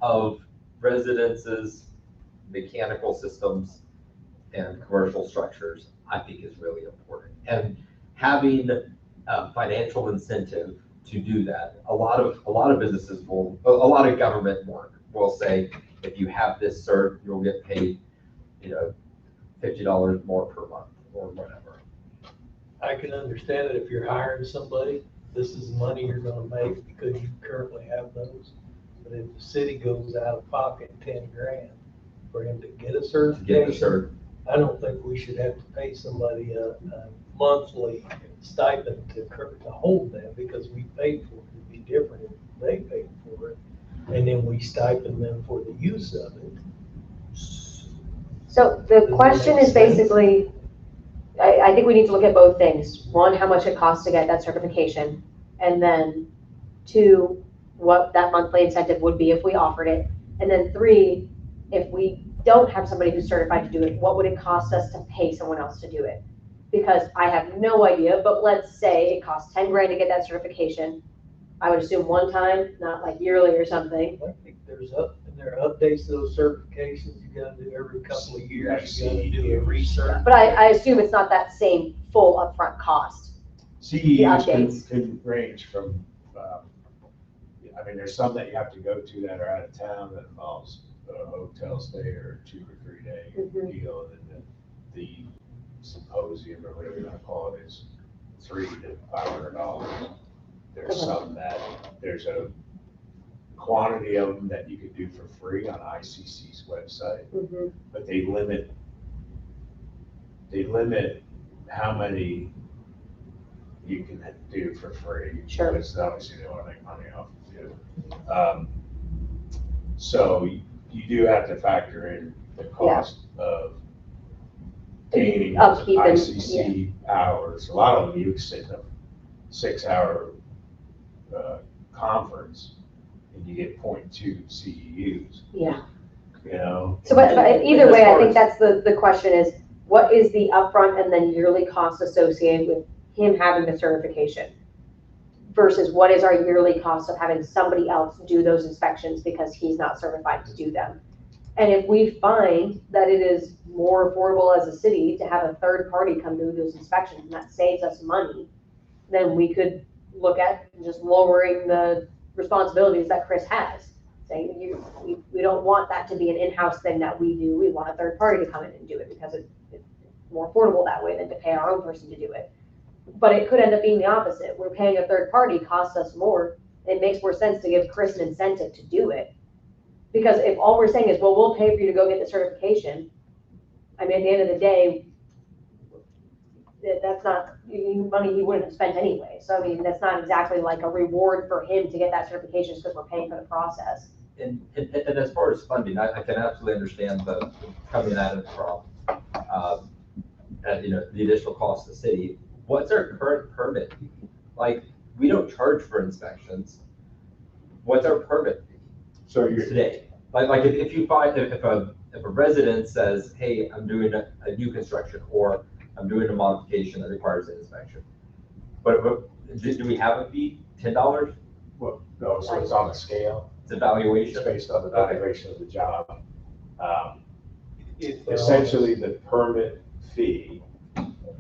of residences, mechanical systems, and commercial structures, I think is really important. And having a financial incentive to do that, a lot of businesses will, a lot of government work will say, if you have this cert, you'll get paid, $50 more per month or whatever. I can understand it if you're hiring somebody, this is money you're gonna make because you currently have those. But if the city goes out of pocket 10 grand for him to get a To get the certification, cert, I don't think we should have to pay somebody a monthly stipend to hold them because we paid for it. It'd be different if they paid for it. And then we stipend them for the use of it. So the question is basically, I think we need to look at both things. One, how much it costs to get that certification, and then two, what that monthly incentive would be if we offered it. And then three, if we don't have somebody who's certified to do it, what would it cost us to pay someone else to do it? Because I have no idea, but let's say it costs 10 grand to get that certification. I would assume one time, not like yearly or something. I think there are updates to those certifications you gotta do every couple of years. You gotta do a research. But I assume it's not that same full upfront cost. CEUs updates. can range from, I mean, there's some that you have to go to that are out of town that involves a hotel stay or a 2 or 3 day Mhm. deal, and then the symposium or whatever you want to call it is $300 to $500. There's some that, there's a quantity of them that you could do for free on ICC's website, Mhm. but they limit how many you can do for free. Sure. Because obviously they want to make money off of you. So you do have to factor in the cost of gaining those Upkeep and- ICC hours. A lot of them, you sit in a 6-hour conference and you get 0.2 CEUs, Yeah. you know? So, but either As way, I far think as- that's the question is, what is the upfront and then yearly cost associated with him having the certification? Versus what is our yearly cost of having somebody else do those inspections because he's not certified to do them? And if we find that it is more affordable as a city to have a third party come do those inspections and that saves us money, then we could look at just lowering the responsibilities that Chris has. Saying we don't want that to be an in-house thing that we do. We want a third party to come in and do it because it's more affordable that way than to pay our own person to do it. But it could end up being the opposite. We're paying a third party, costs us more. It makes more sense to give Chris an incentive to do it. Because if all we're saying is, well, we'll pay for you to go get the certification, I mean, at the end of the day, that's not money he wouldn't have spent anyway. So, I mean, that's not exactly like a reward for him to get that certification just because we're paying for the process. And as far as funding, I can absolutely understand the coming at it from, the additional cost to the city. What's our current permit fee? Like, we don't charge for inspections. What's our permit fee So you're, today? Like if you find, if a resident says, hey, I'm doing a new construction, or I'm doing a modification that requires an inspection. But do we have a fee, $10? well, no, so it's on a scale. It's evaluation? It's based on the valuation of the job. If, Essentially, the permit fee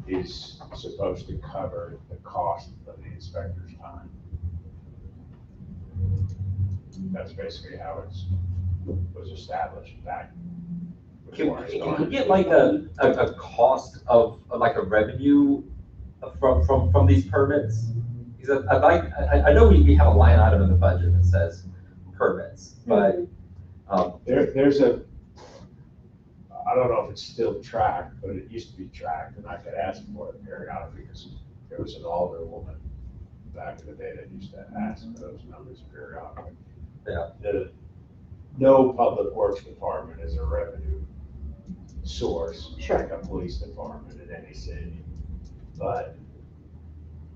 is supposed to cover the cost of the inspector's time. That's basically how was established back before I Can we started. get like a cost of, like a revenue from these permits? Because I know we have a line item in the budget that says permits, but, There's a, I don't know if it's still tracked, but it used to be tracked, and I could ask for it periodically, because there was an alderwoman back in the day that used to ask for those numbers periodically. Yeah. No public works department is a revenue source, Sure. like a police department in any city. But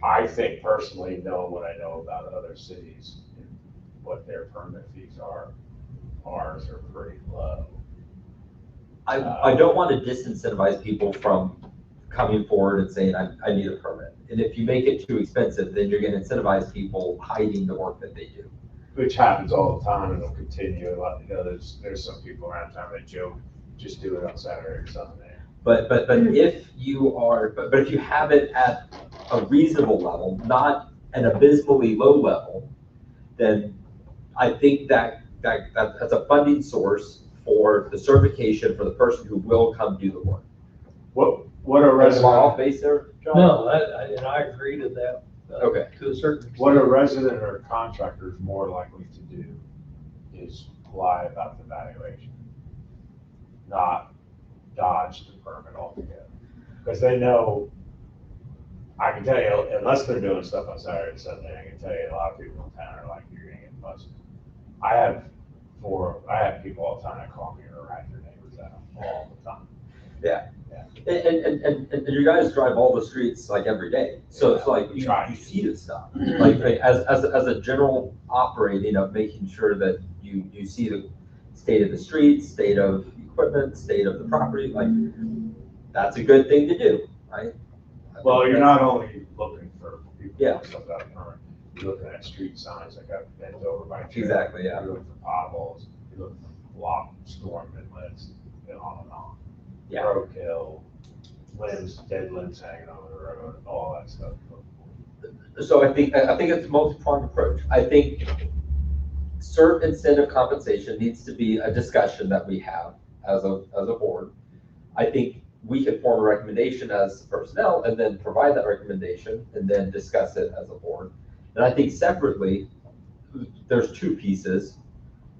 I think personally, knowing what I know about other cities and what their permit fees are, ours are pretty low. I don't want to disincentivize people from coming forward and saying, I need a permit. And if you make it too expensive, then you're gonna incentivize people hiding the work that they do. Which happens all the time, and it'll continue. A lot, there's some people around town that joke, just do it on Saturday or Sunday. But if you are, but if you have it at a reasonable level, not an abysmally low level, then I think that's a funding source for the certification for the person who will come do the work. What a Am I resident, off base there, John? No, and I agree to that. Okay. To a certain extent. what a resident or contractor is more likely to do is lie about the valuation, not dodge the permit altogether. Because they know, I can tell you, unless they're doing stuff on Saturday and Sunday, I can tell you a lot of people in town are like, you're gonna get busted. I have people all the time that call me and rat their neighbors out all the time. And you guys drive all the streets like every day, so it's like you see this stuff. Like as a general operating of making sure that you see the state of the streets, state of equipment, state of the property, like that's a good thing to do, right? Well, you're not only looking for people Yeah. doing stuff out front, you're looking at street signs that got bent over by traffic. Exactly, yeah. You're looking for potholes, you're looking for block storm inlets, and on and on. Yeah. Roadkill, dead limbs hanging over the road, all that stuff. So I think it's a multi-pronged approach. I think certain incentive compensation needs to be a discussion that we have as a board. I think we can form a recommendation as personnel and then provide that recommendation and then discuss it as a board. And I think separately, there's two pieces: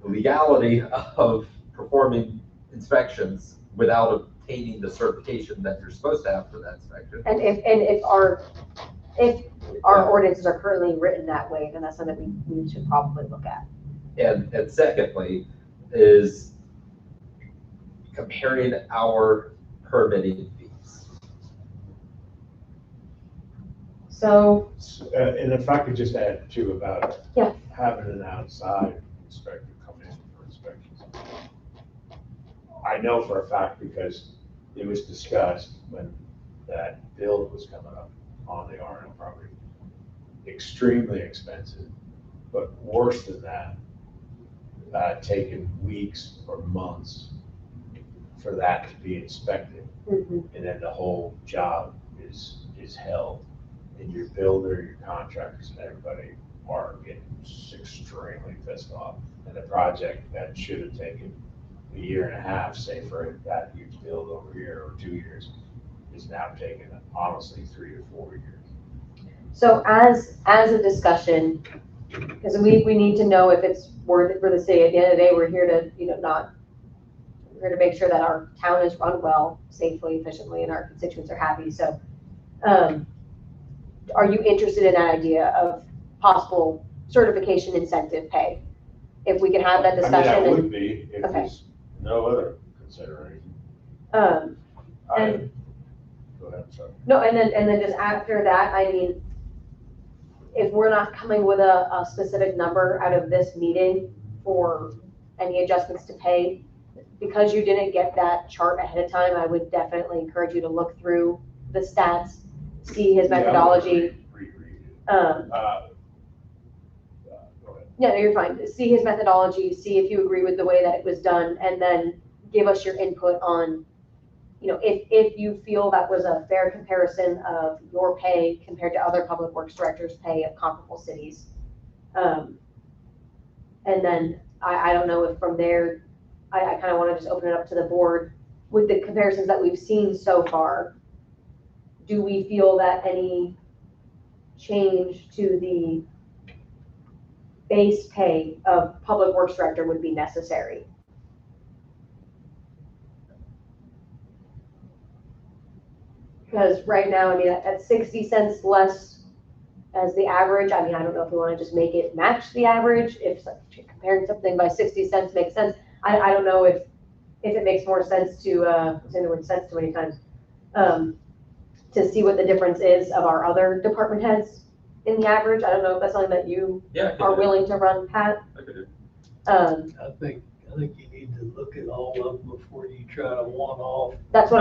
the legality of performing inspections without obtaining the certification that you're supposed to have for that inspection. And if our ordinances are currently written that way, then that's something we should probably look at. And secondly, is comparing our permitting fees. So, And if I could just add too about Yeah. having an outside inspector come in for inspections. I know for a fact because it was discussed when that build was coming up on the R&M property. Extremely expensive, but worse than that, taking weeks or months for that to be inspected. mhm. And then the whole job is held. And your builder, your contractors, and everybody are getting extremely pissed off. And the project that should have taken a year and a half, say for that huge build over here, or 2 years, is now taking honestly 3 to 4 years. So as a discussion, because we need to know if it's worth it for the city. At the end of the day, we're here to, we're here to make sure that our town is run well, safely, efficiently, and our constituents are happy. So, are you interested in that idea of possible certification incentive pay? If we can have that discussion. I mean, I and- would be if Okay. there's no other consideration. And- Go ahead, sorry. No, and then just after that, I mean, if we're not coming with a specific number out of this meeting for any adjustments to pay, because you didn't get that chart ahead of time, I would definitely encourage you to look through the stats, see his methodology. Reread it. Um, Go ahead. Yeah, no, you're fine. See his methodology, see if you agree with the way that it was done, and then give us your input on if you feel that was a fair comparison of your pay compared to other public works directors' pay of comparable cities. And then I don't know if from there, I kind of want to just open it up to the board with the comparisons that we've seen so far. Do we feel that any change to the base pay of public works director would be necessary? Because right now, I mean, at 60 cents less as the average, I mean, I don't know if we want to just make it match the average, if comparing something by 60 cents makes sense. I don't know if it makes more sense to, I'm saying the word sense too many times, to see what the difference is of our other department heads in the average. I don't know if that's something that you are willing to run, Pat. I could do. I think you need to look at all of them before you try to one-off. That's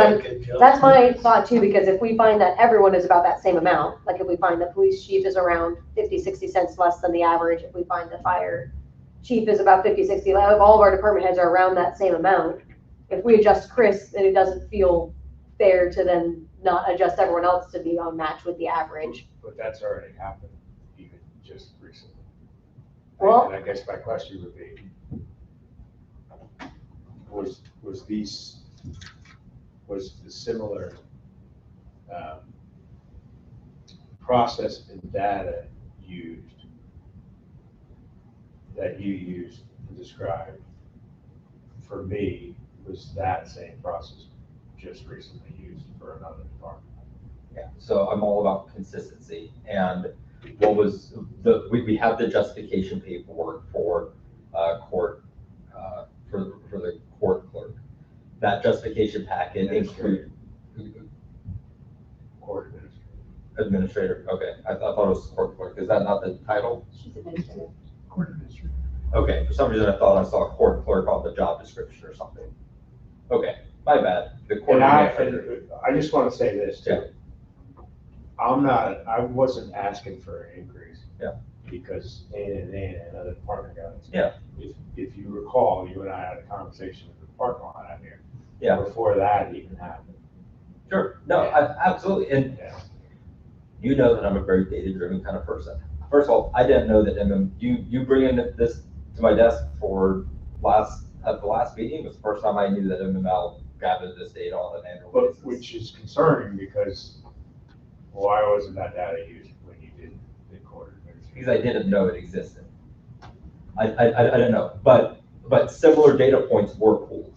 my thought too, because if we find that everyone is about that same amount, like if we find the police chief is around 50, 60 cents less than the average, if we find the fire chief is about 50, 60, if all of our department heads are around that same amount, if we adjust Chris, then it doesn't feel fair to then not adjust everyone else to be on match with the average. But that's already happened, even just recently. Well- And I guess my question would be, was the similar process and data used that you used to describe for me, was that same process just recently used for another department? Yeah, so I'm all about consistency, and what was we have the justification paperwork for court, for the court clerk. That justification packet include Court administrator, okay, I thought it was court clerk, is that not the title? She's administrative. Court administrator. Okay, for some reason I thought I saw court clerk on the job description or something. Okay, my bad, the court And administrator. I just want to say this too. Yeah. I wasn't asking for an increase. Yeah. Because another department guys. Yeah. If you recall, you and I had a conversation with the parking lot out here. Yeah. Before that even happened. Sure, no, absolutely, and Yeah. you know that I'm a very data-driven kind of person. First of all, I didn't know that you bringing this to my desk at the last meeting was the first time I knew that MML gathered this data on an annual But basis. which is concerning because why wasn't that data used when you did the court administration? Because I didn't know it existed. I didn't know, but similar data points were pulled.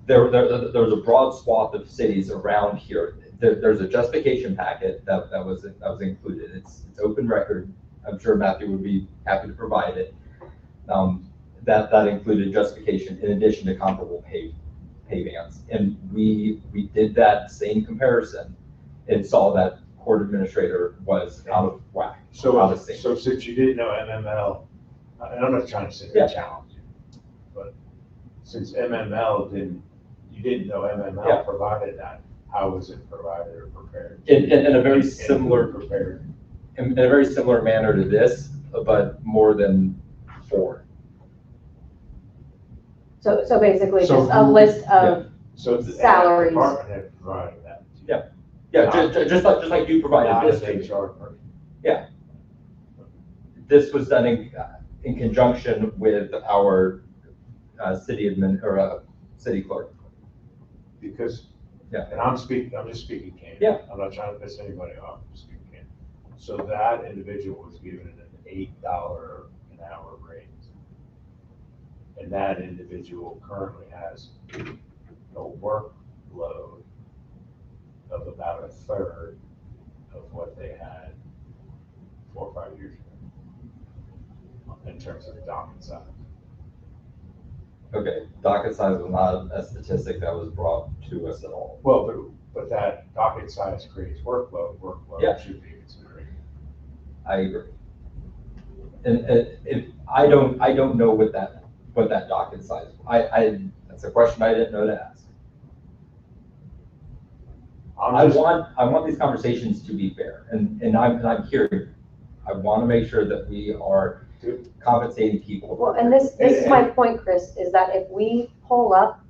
There was a broad swath of cities around here. There's a justification packet that was included. It's open record. I'm sure Matthew would be happy to provide it. That included justification in addition to comparable pay bands. And we did that same comparison and saw that court administrator was out of whack. So since you didn't know MML, and I'm not trying to sit here and challenge you, but since you didn't know MML provided that, how was it provided or prepared? In a very similar prepared. In a very similar manner to this, but more than 4. So basically So just a list of So the salaries. department had provided that. to you. Yeah, just like you Not provided as this. HR person. This was done in conjunction with our city city clerk. Because, Yeah. and I'm just speaking candidly. Yeah. I'm not trying to piss anybody off, I'm speaking candidly. So that individual was given an $8 an hour raise. And that individual currently has a workload of about a third of what they had 4 or 5 years ago in terms of the docket size. Okay, docket size was not a statistic that was brought to us at all. Well, but that docket size creates workload. Yeah. Should be considered. I agree. And I don't know what that docket size. That's a question I didn't know to ask. I want these conversations to be fair, and I'm here. I want to make sure that we are compensating people. Well, and this is my point, Chris, is that if we pull up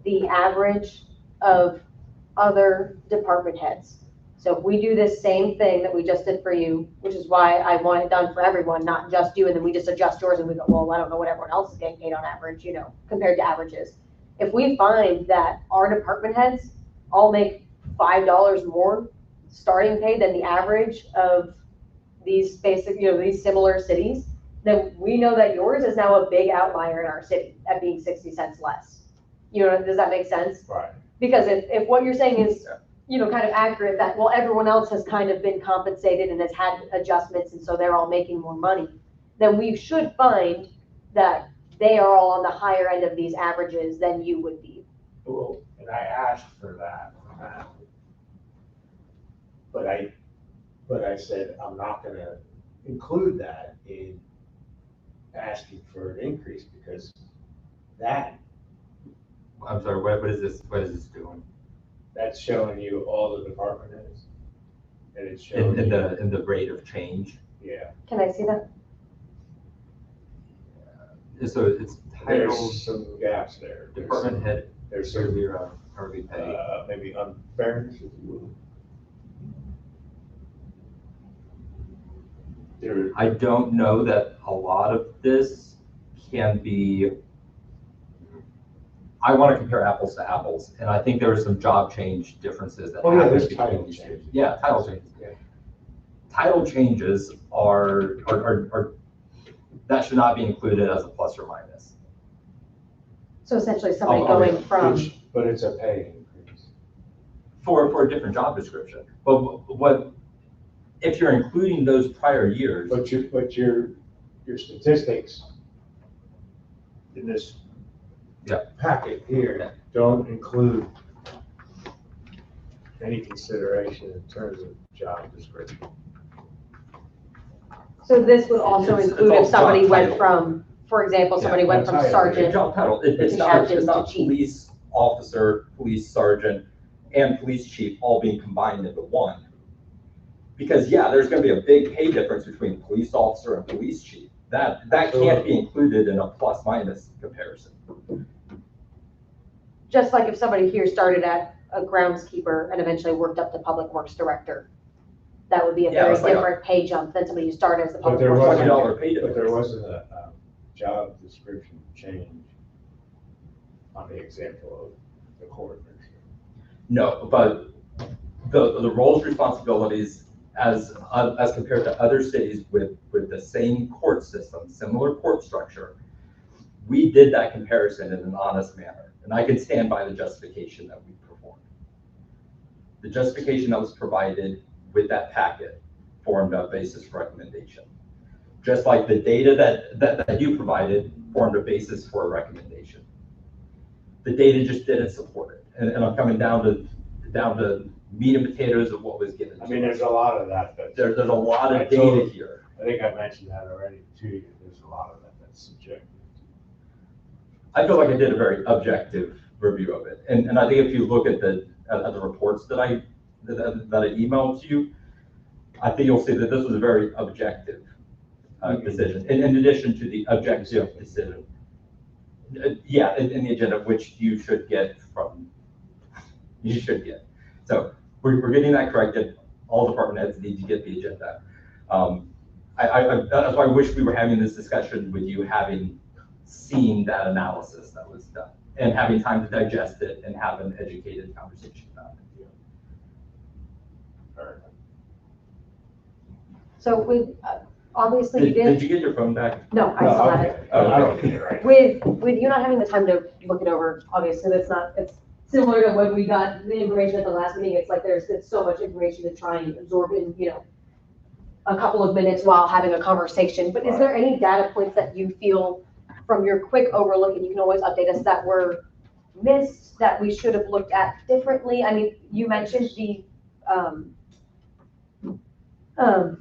the average of other department heads. So if we do this same thing that we just did for you, which is why I want it done for everyone, not just you, and then we just adjust yours and we go, well, I don't know what everyone else is getting paid on average, compared to averages. If we find that our department heads all make $5 more starting pay than the average of these basic, these similar cities, then we know that yours is now a big outlier in our city at being 60 cents less. Does that make sense? Right. Because if what you're saying is, kind of accurate, that, well, everyone else has kind of been compensated and has had adjustments, and so they're all making more money, then we should find that they are all on the higher end of these averages than you would be. Well, and I asked for that. But I said, I'm not gonna include that in asking for an increase, because that, I'm sorry, what is this doing? that's showing you all the department heads. And it's showing In you, the rate of change? yeah, Can I see that? So it's titled there's some gaps there. department head, There's some, hourly pay. maybe unfairness, if you will. There, I don't know that a lot of this can be, I want to compare apples to apples, and I think there are some job change differences that Oh, yeah, happen there's between title these two. changes. Yeah, title changes. Yeah. Title changes are, that should not be included as a plus or minus. So essentially somebody Oh, going yeah. from, but it's a pay increase. For a different job description. But what, if you're including those prior years, But your statistics in this Yeah. packet here don't include any consideration in terms of job description. so this would also It's include all if somebody job went title. from, for example, somebody went from title. sergeant. job title, it's To not, captain it's to not chief. police officer, police sergeant, and police chief all being combined into one. Because, yeah, there's gonna be a big pay difference between police officer and police chief. That can't be included in a plus minus comparison. Just like if somebody here started at a groundskeeper and eventually worked up to public works director, that would be a Yeah, very that's like a- different pay jump than somebody who started as the But public there works wasn't, director. $20 pay but there difference. wasn't a job description change on the example of the coordinator. No, but the roles, responsibilities as compared to other cities with the same court system, similar court structure, we did that comparison in an honest manner, and I can stand by the justification that we performed. The justification that was provided with that packet formed a basis for recommendation. Just like the data that you provided formed a basis for a recommendation. The data just didn't support it, and I'm coming down to meat and potatoes of what was given. I mean, there's a lot of that, but There's a lot I of data totally- here. I think I mentioned that already to you. There's a lot of that that's subjective. I feel like I did a very objective review of it, and I think if you look at the reports that I emailed to you, I think you'll see that this was a very objective decision, in addition to the objective decision. Yeah, in the agenda, which you should get. So we're getting that corrected. All department heads need to get the agenda. That's why I wish we were having this discussion with you, having seen that analysis that was done, and having time to digest it and have an educated conversation about it. So with, obviously you Did did, you get your phone back? no, I still have it. I don't get it right. With you not having the time to look it over, obviously that's not, it's similar to when we got the information at the last meeting. It's like it's so much information to try and absorb in, a couple of minutes while having a conversation. But is there any data points that you feel from your quick overlook, and you can always update us, that were missed, that we should have looked at differently? I mean, you mentioned the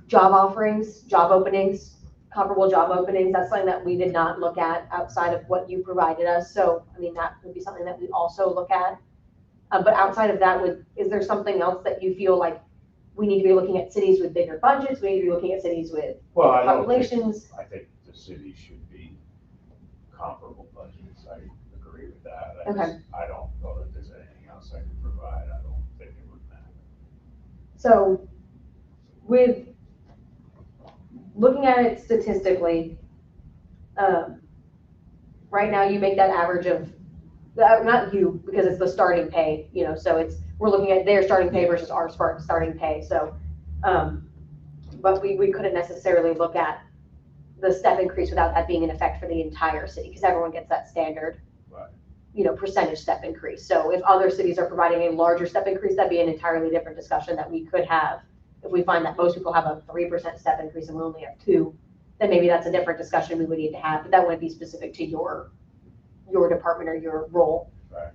job offerings, job openings, comparable job openings. That's something that we did not look at outside of what you provided us. So, I mean, that would be something that we also look at. But outside of that, is there something else that you feel like we need to be looking at cities with bigger budgets? We need to be looking at cities with Well, I don't think, populations? I think the city should be comparable budgets. I agree with that. Okay. I don't know that there's anything else else I could provide, I don't think it would matter. So with looking at it statistically, right now you make that average of, not you, because it's the starting pay, you know, so we're looking at their starting pay versus our starting pay, so, but we couldn't necessarily look at the step increase without that being in effect for the entire city, because everyone gets that standard, Right. you know, percentage step increase. So if other cities are providing a larger step increase, that'd be an entirely different discussion that we could have. If we find that most people have a 3% step increase and we only have 2, then maybe that's a different discussion we would need to have, but that wouldn't be specific to your department or your role. Right.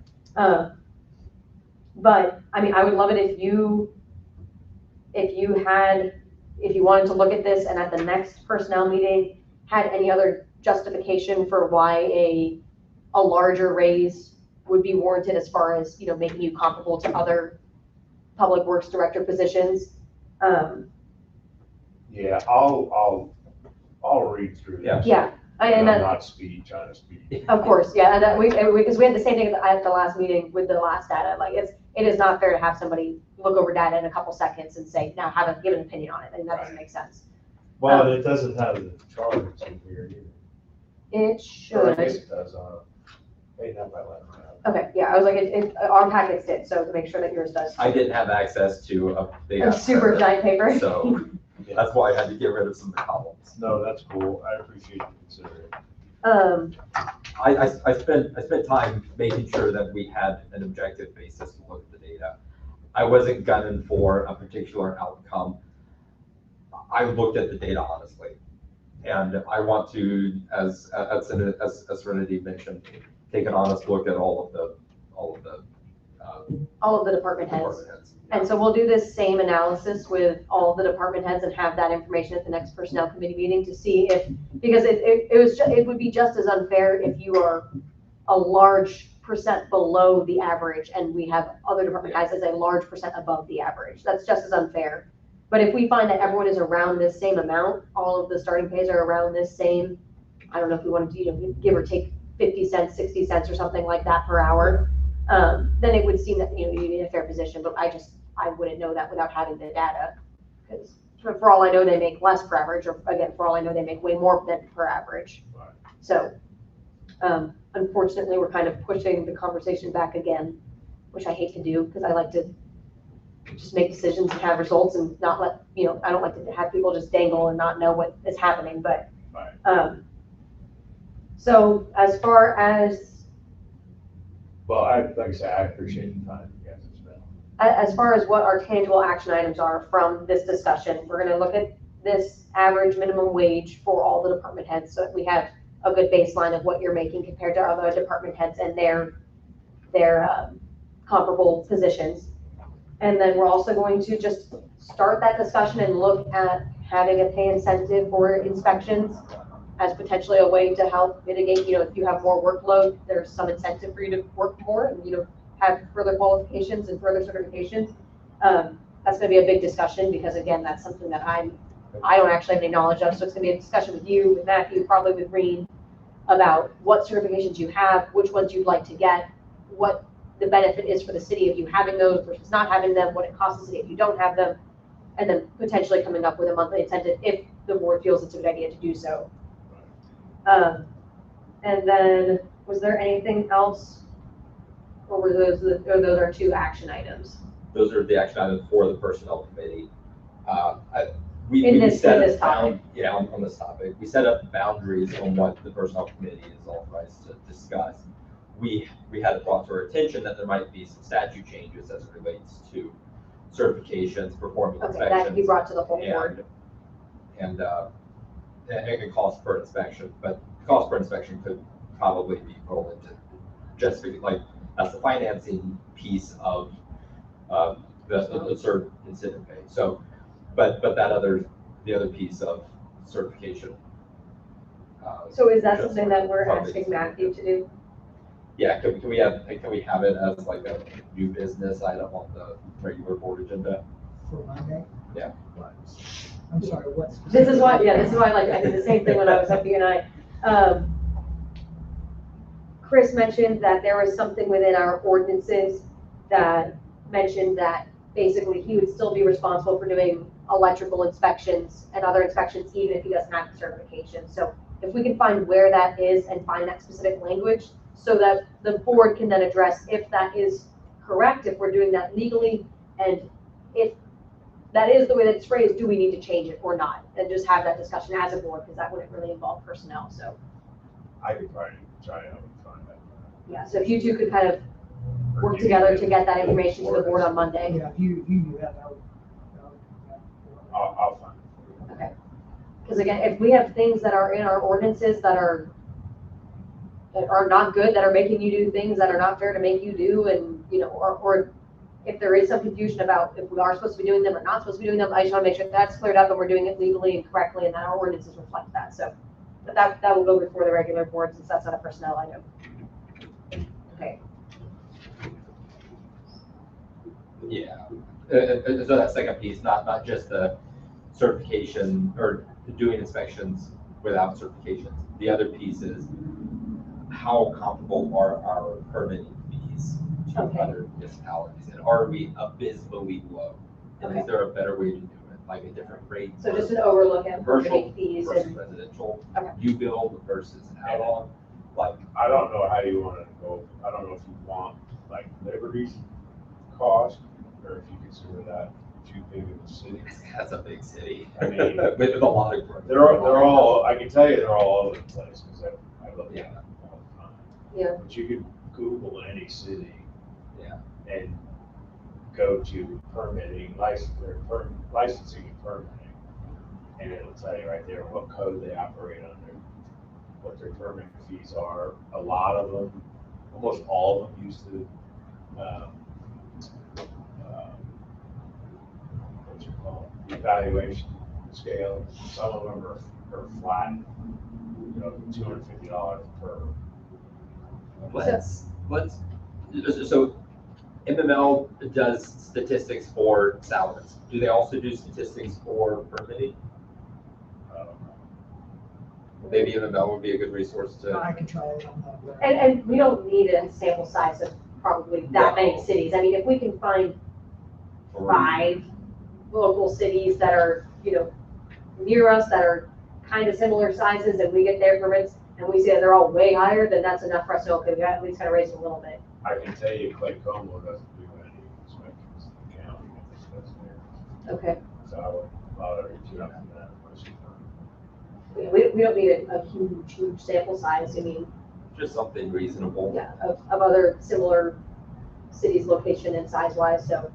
But I mean, I would love it if you wanted to look at this and at the next personnel meeting had any other justification for why a larger raise would be warranted as far as, you know, making you comparable to other public works director positions. Yeah, I'll read through this. Yeah, And and I'm not trying to speed. of course, yeah, and because we had the same thing at the last meeting with the last data, like it is not fair to have somebody look over data in a couple seconds and say, now give an opinion on it, and that doesn't make sense. Well, it doesn't have the charts in here either. It Or I should. guess it does, maybe not by letter. Okay, yeah, I was like, our packets did, so to make sure that yours does. I didn't have access to a big. A super giant paper. So that's why I had to get rid of some of the columns. No, that's cool. I appreciate you considering it. I spent time making sure that we had an objective basis to look at the data. I wasn't gunning for a particular outcome. I looked at the data honestly. And I want to, as Serenity mentioned, take an honest look at all of the department heads. department heads. And so we'll do this same analysis with all the department heads and have that information at the next personnel committee meeting to see if, because it would be just as unfair if you are a large percent below the average and we have other department heads as a large percent above the average. That's just as unfair. But if we find that everyone is around this same amount, all of the starting pays are around this same, I don't know if we wanted to, you know, give or take 50 cents, 60 cents or something like that per hour, then it would seem that, you know, you'd be in a fair position, but I wouldn't know that without having the data. Because for all I know, they make less per average, or again, for all I know, they make way more than per average. Right. So, unfortunately, we're kind of pushing the conversation back again, which I hate to do because I like to just make decisions and have results and not let, you know, I don't like to have people just dangle and not know what is happening, but, Right. So as far as, Well, like I said, I appreciate the time you guys have spent. as far as what our tangible action items are from this discussion, we're gonna look at this average minimum wage for all the department heads, so that we have a good baseline of what you're making compared to other department heads and their comparable positions. And then we're also going to just start that discussion and look at having a pay incentive for inspections as potentially a way to help mitigate, you know, if you have more workload, there's some incentive for you to work more and, you know, have further qualifications and further certifications. That's gonna be a big discussion because again, that's something that I don't actually have any knowledge of. So it's gonna be a discussion with you, with Matthew, probably with Reen, about what certifications you have, which ones you'd like to get, what the benefit is for the city of you having those versus not having them, what it costs the city if you don't have them, and then potentially coming up with a monthly incentive if the board feels it's a good idea to do so. And then, was there anything else? Or were those are 2 action items? Those are the action items for the personnel committee. On On this topic, we set up boundaries on what the personnel committee is authorized to discuss. We had it brought to our attention that there might be some statute changes as it relates to certifications, performing Okay, inspections. that can be brought to the whole board. And cost per inspection, but cost per inspection could probably be rolled into just like that's the financing piece of the cert incentive pay. So, but the other piece of certification. So is that something that we're asking Matthew to do? Yeah, can we have it as like a new business item on the regular board agenda? For Monday? Yeah. I'm sorry, what's? This is why I did the same thing when I was up here and Chris mentioned that there was something within our ordinances that mentioned that basically he would still be responsible for doing electrical inspections and other inspections, even if he doesn't have the certification. So if we can find where that is and find that specific language, so that the board can then address if that is correct, if we're doing that legally, and if that is the way that it's phrased, do we need to change it or not? And just have that discussion as a board, because that wouldn't really involve personnel, so. I could probably try to help you find that. Yeah, so if you two could kind of work together to get that information to the board on Monday. Yeah, if you do that, I'll find it for you. Okay. Because again, if we have things that are in our ordinances that are not good, that are making you do things that are not fair to make you do, and, you know, or if there is some confusion about if we are supposed to be doing them or not supposed to be doing them, I just want to make sure that's cleared up and we're doing it legally and correctly and that our ordinances reflect that. So, but that will go before the regular board since that's not a personnel item. Okay. Yeah. So that second piece, not just the certification or doing inspections without certifications. The other piece is how comparable are our permitting fees to Okay. other municipalities? And are we abysmally low? And Okay. is there a better way to do it, like a different rate? So just an overlook at Commercial permitting fees versus and, residential, Okay. new build versus add-on, like, I don't know how you want to go, I don't know if you want like Liberty's cost, or if you consider that too big of a city. that's a big city. I mean, with a lot of. They're all, I can tell you, they're all over the place, because I look at them all the time. yeah, But you could Google any city. Yeah. And go to permitting, licensing and permitting. And it'll tell you right there what code they operate under, what their permit fees are. A lot of them, almost all of them used to, what's it called, evaluation scale. Some of them are flat, you know, $250 per. So MML does statistics for salaries. Do they also do statistics for permitting? Maybe MML would be a good resource to. I can try it on that. and we don't need a sample size of probably that many No. cities. I mean, if we can find 5 local cities that are, you know, near us, that are kind of similar sizes, and we get their permits, and we see that they're all way higher, then that's enough for us to, okay, we at least gotta raise it a little bit. I can tell you Clay Como doesn't do any inspections in the county, that's there. Okay. So I wouldn't bother reaching out to that unless you. We don't need a huge sample size. I mean, Just something reasonable. yeah, of other similar cities, location and size wise, so.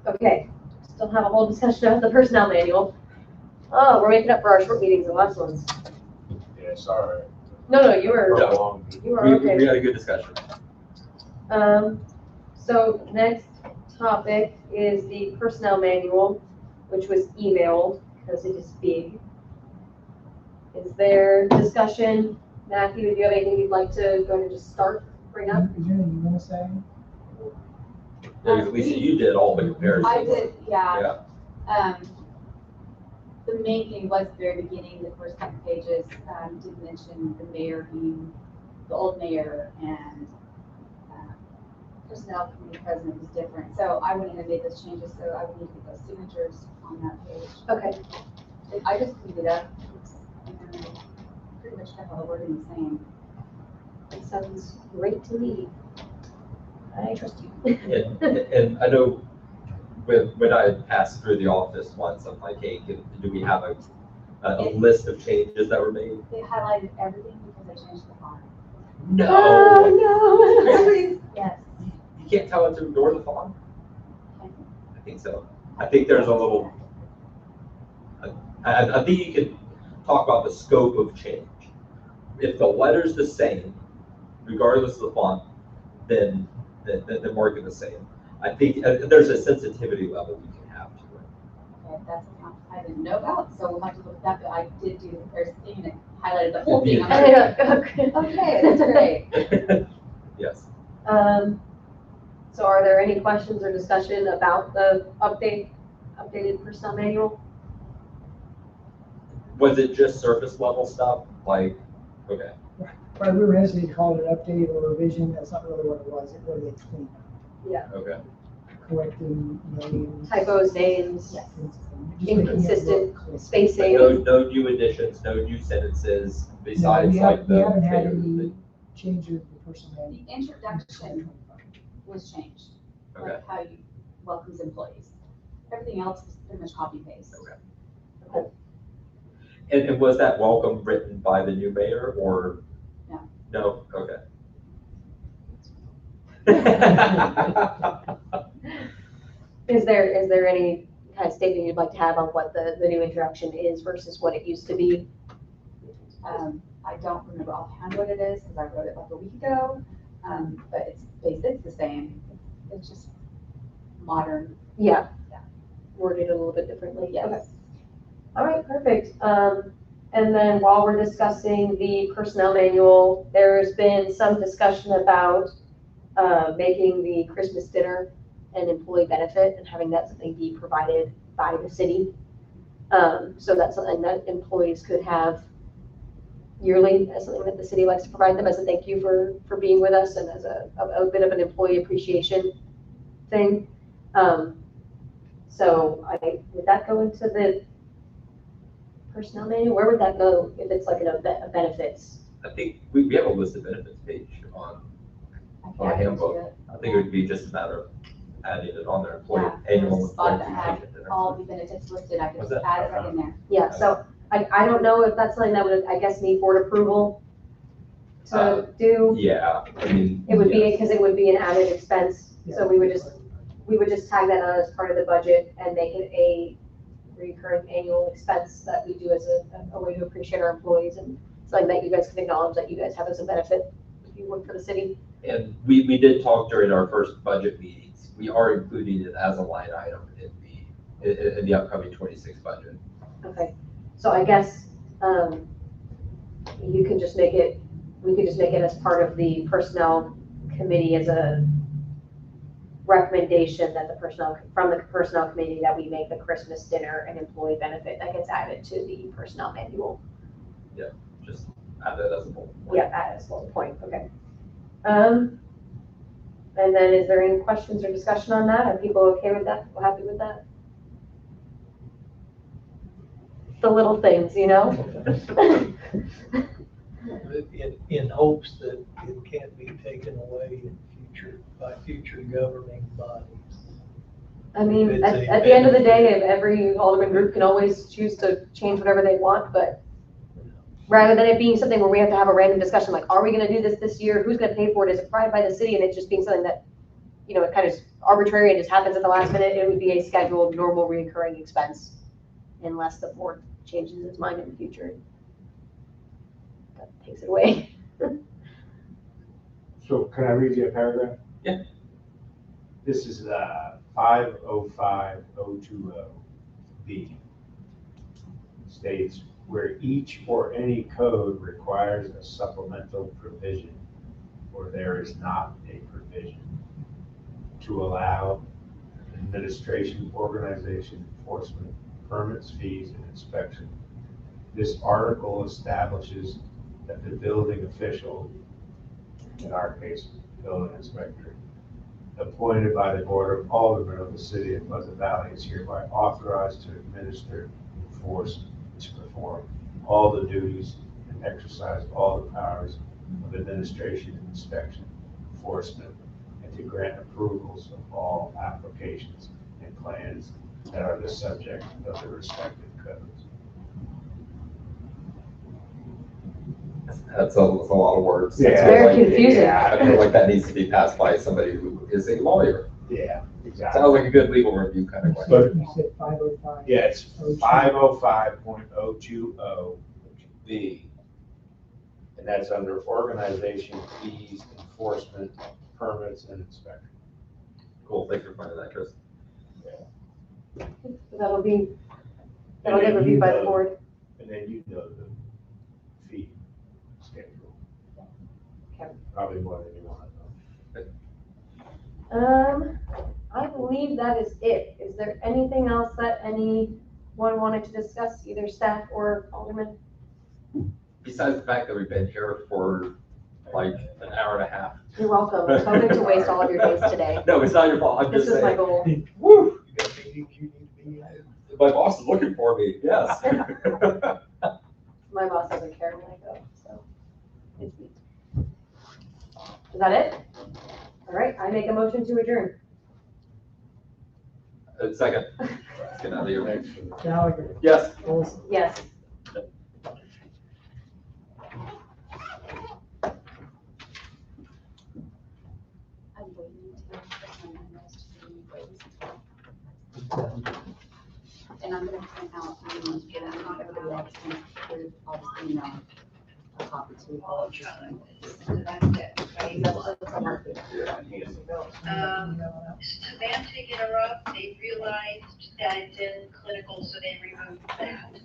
Okay, still have a whole discussion about the personnel manual. Oh, we're making up for our short meetings and last ones. Yeah, sorry. No, you were Prolonged. okay. We had a good discussion. So next topic is the personnel manual, which was emailed because it is big. Is there discussion? Matthew, do you have anything you'd like to go ahead and just start, bring up? Is there anything you want to say? Lisa, you did all the comparisons. I did, yeah. Yeah. The main thing was the very beginning, the first couple pages, did mention the mayor being the old mayor and personnel committee president was different. So I went in and made those changes, so I would need to get those signatures on that page. Okay, I just cleaned it up. And pretty much kept all the wording the same. that sounds great to me. I trust you. And I know when I passed through the office once, I'm like, hey, do we have a list of changes that were made? They highlighted everything because I changed the font. No. Oh, Yes. You can't tell it to ignore the font? I think so. I think there's a little, I think you could talk about the scope of change. If the letter's the same, regardless of the font, then mark it the same. I think there's a sensitivity level you can have to it. Okay, that's something I didn't know about, so we'll have to look at that, but I did do the comparison thing and it highlighted the whole thing. I'm like, okay, that's great. Yes. So are there any questions or discussion about the updated personnel manual? Was it just surface level stuff? Like, okay. Right, we were hesitant to call it an update or revision, that's not really what it was, it really explained. Okay. correcting names. Typos, names, Yes. Just making it inconsistent look clear. But spacing. no new additions, no new sentences besides like We the. haven't had mayor, any changes in personnel. The introduction was changed, Okay, like how you welcomes employees. Everything else was pretty much copy paste. Okay. And was that welcome written by the new mayor or? No. No, okay. Is there any kind of statement you'd like to have on what the new introduction is versus what it used to be? I don't remember offhand what it is because I wrote it like a week ago, but it's the same. It's just modern. Yeah. Yeah. Worded a little bit differently. Yes. Okay. All right, perfect. And then while we're discussing the personnel manual, there's been some discussion about making the Christmas dinner an employee benefit and having that something be provided by the city. So that's something that employees could have yearly, as something that the city likes to provide them as a thank you for being with us and as a bit of an employee appreciation thing. So would that go into the personnel manual? Where would that go if it's like a benefits? I think we have a list of benefits page on I a can handbook. do it. I think it would be just a matter of adding it on their employee, Yeah, annual there's a spot employee that had appreciation dinner. all the benefits listed. I could Was just that- add it right in there. Yeah, so I don't know if that's something that would, I guess, need board approval to do. Yeah, I mean. It would be, yes. because it would be an added expense, so we would just tag that on as part of the budget and make it a recurring annual expense that we do as a way to appreciate our employees and something that you guys can acknowledge that you guys have as a benefit if you work for the city. And we did talk during our first budget meetings. We are including it as a line item in the upcoming 26 budget. Okay, so I guess, you can just make it, we could just make it as part of the personnel committee as a recommendation that from the personnel committee that we make the Christmas dinner an employee benefit that gets added to the personnel manual. Just add that as a bullet point. Yeah, that is one point, okay. And then is there any questions or discussion on that? Are people okay with that? People happy with that? The little things, you know? In hopes that it can't be taken away in by future governing bodies. I mean, It's at a the end of the day, benefit. if every alderman group can always choose to change whatever they want, but rather than it being something where we have to have a random discussion, like, are we gonna do this year? Who's gonna pay for it? Is it provided by the city? And it just being something that, you know, it kind of is arbitrary and just happens at the last minute, it would be a scheduled, normal, recurring expense unless the board changes its mind in the future. That takes it away. So can I read you a paragraph? Yeah. This is 505020B. States where each or any code requires a supplemental provision, or there is not a provision to allow administration, organization, enforcement, permits, fees, and inspection. This article establishes that the building official, in our case, building inspector, appointed by the Board of Aldermen of the City of Pleasant Valley is hereby authorized to administer, enforce, and to perform all the duties and exercise all the powers of administration, inspection, enforcement, and to grant approvals of all applications and plans that are the subject of the respective codes. That's a lot of words. Yeah. It's very confusing. I feel like that needs to be passed by somebody who is a lawyer. Yeah, exactly. Sounds like a good legal review kind of question. But You said 505. yeah, it's 505.020B. And that's under organization, fees, enforcement, permits, and inspection. Cool, thanks for finding that, Chris. That'll get And then reviewed by the you know- board. And then you know the fee schedule. Okay. Probably more than you want to know. I believe that is it. Is there anything else that anyone wanted to discuss, either staff or alderman? Besides the fact that we've been here for like an hour and a half. You're welcome. I'm hoping to waste all of your days today. No, it's not your fault. I'm This just is my saying. goal. Woo! You got meetings you need to be in. My boss is looking for me, yes. My boss doesn't care when I go, so it's neat. Is that it? All right, I make a motion to adjourn. Second. Let's get out of here. Gallagher, Yes. Olson. Yes. I'm waiting to send my notes to the ways. And I'm gonna print out, and I'm not everybody else can approve, I'll just email a copy to all of you. That's a market. Semantic interrupt, they realized that it's in clinical, so they removed that.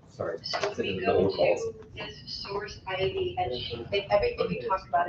Sorry. So It's when in we the go middle of calls. to this source ID, and Everything we talked about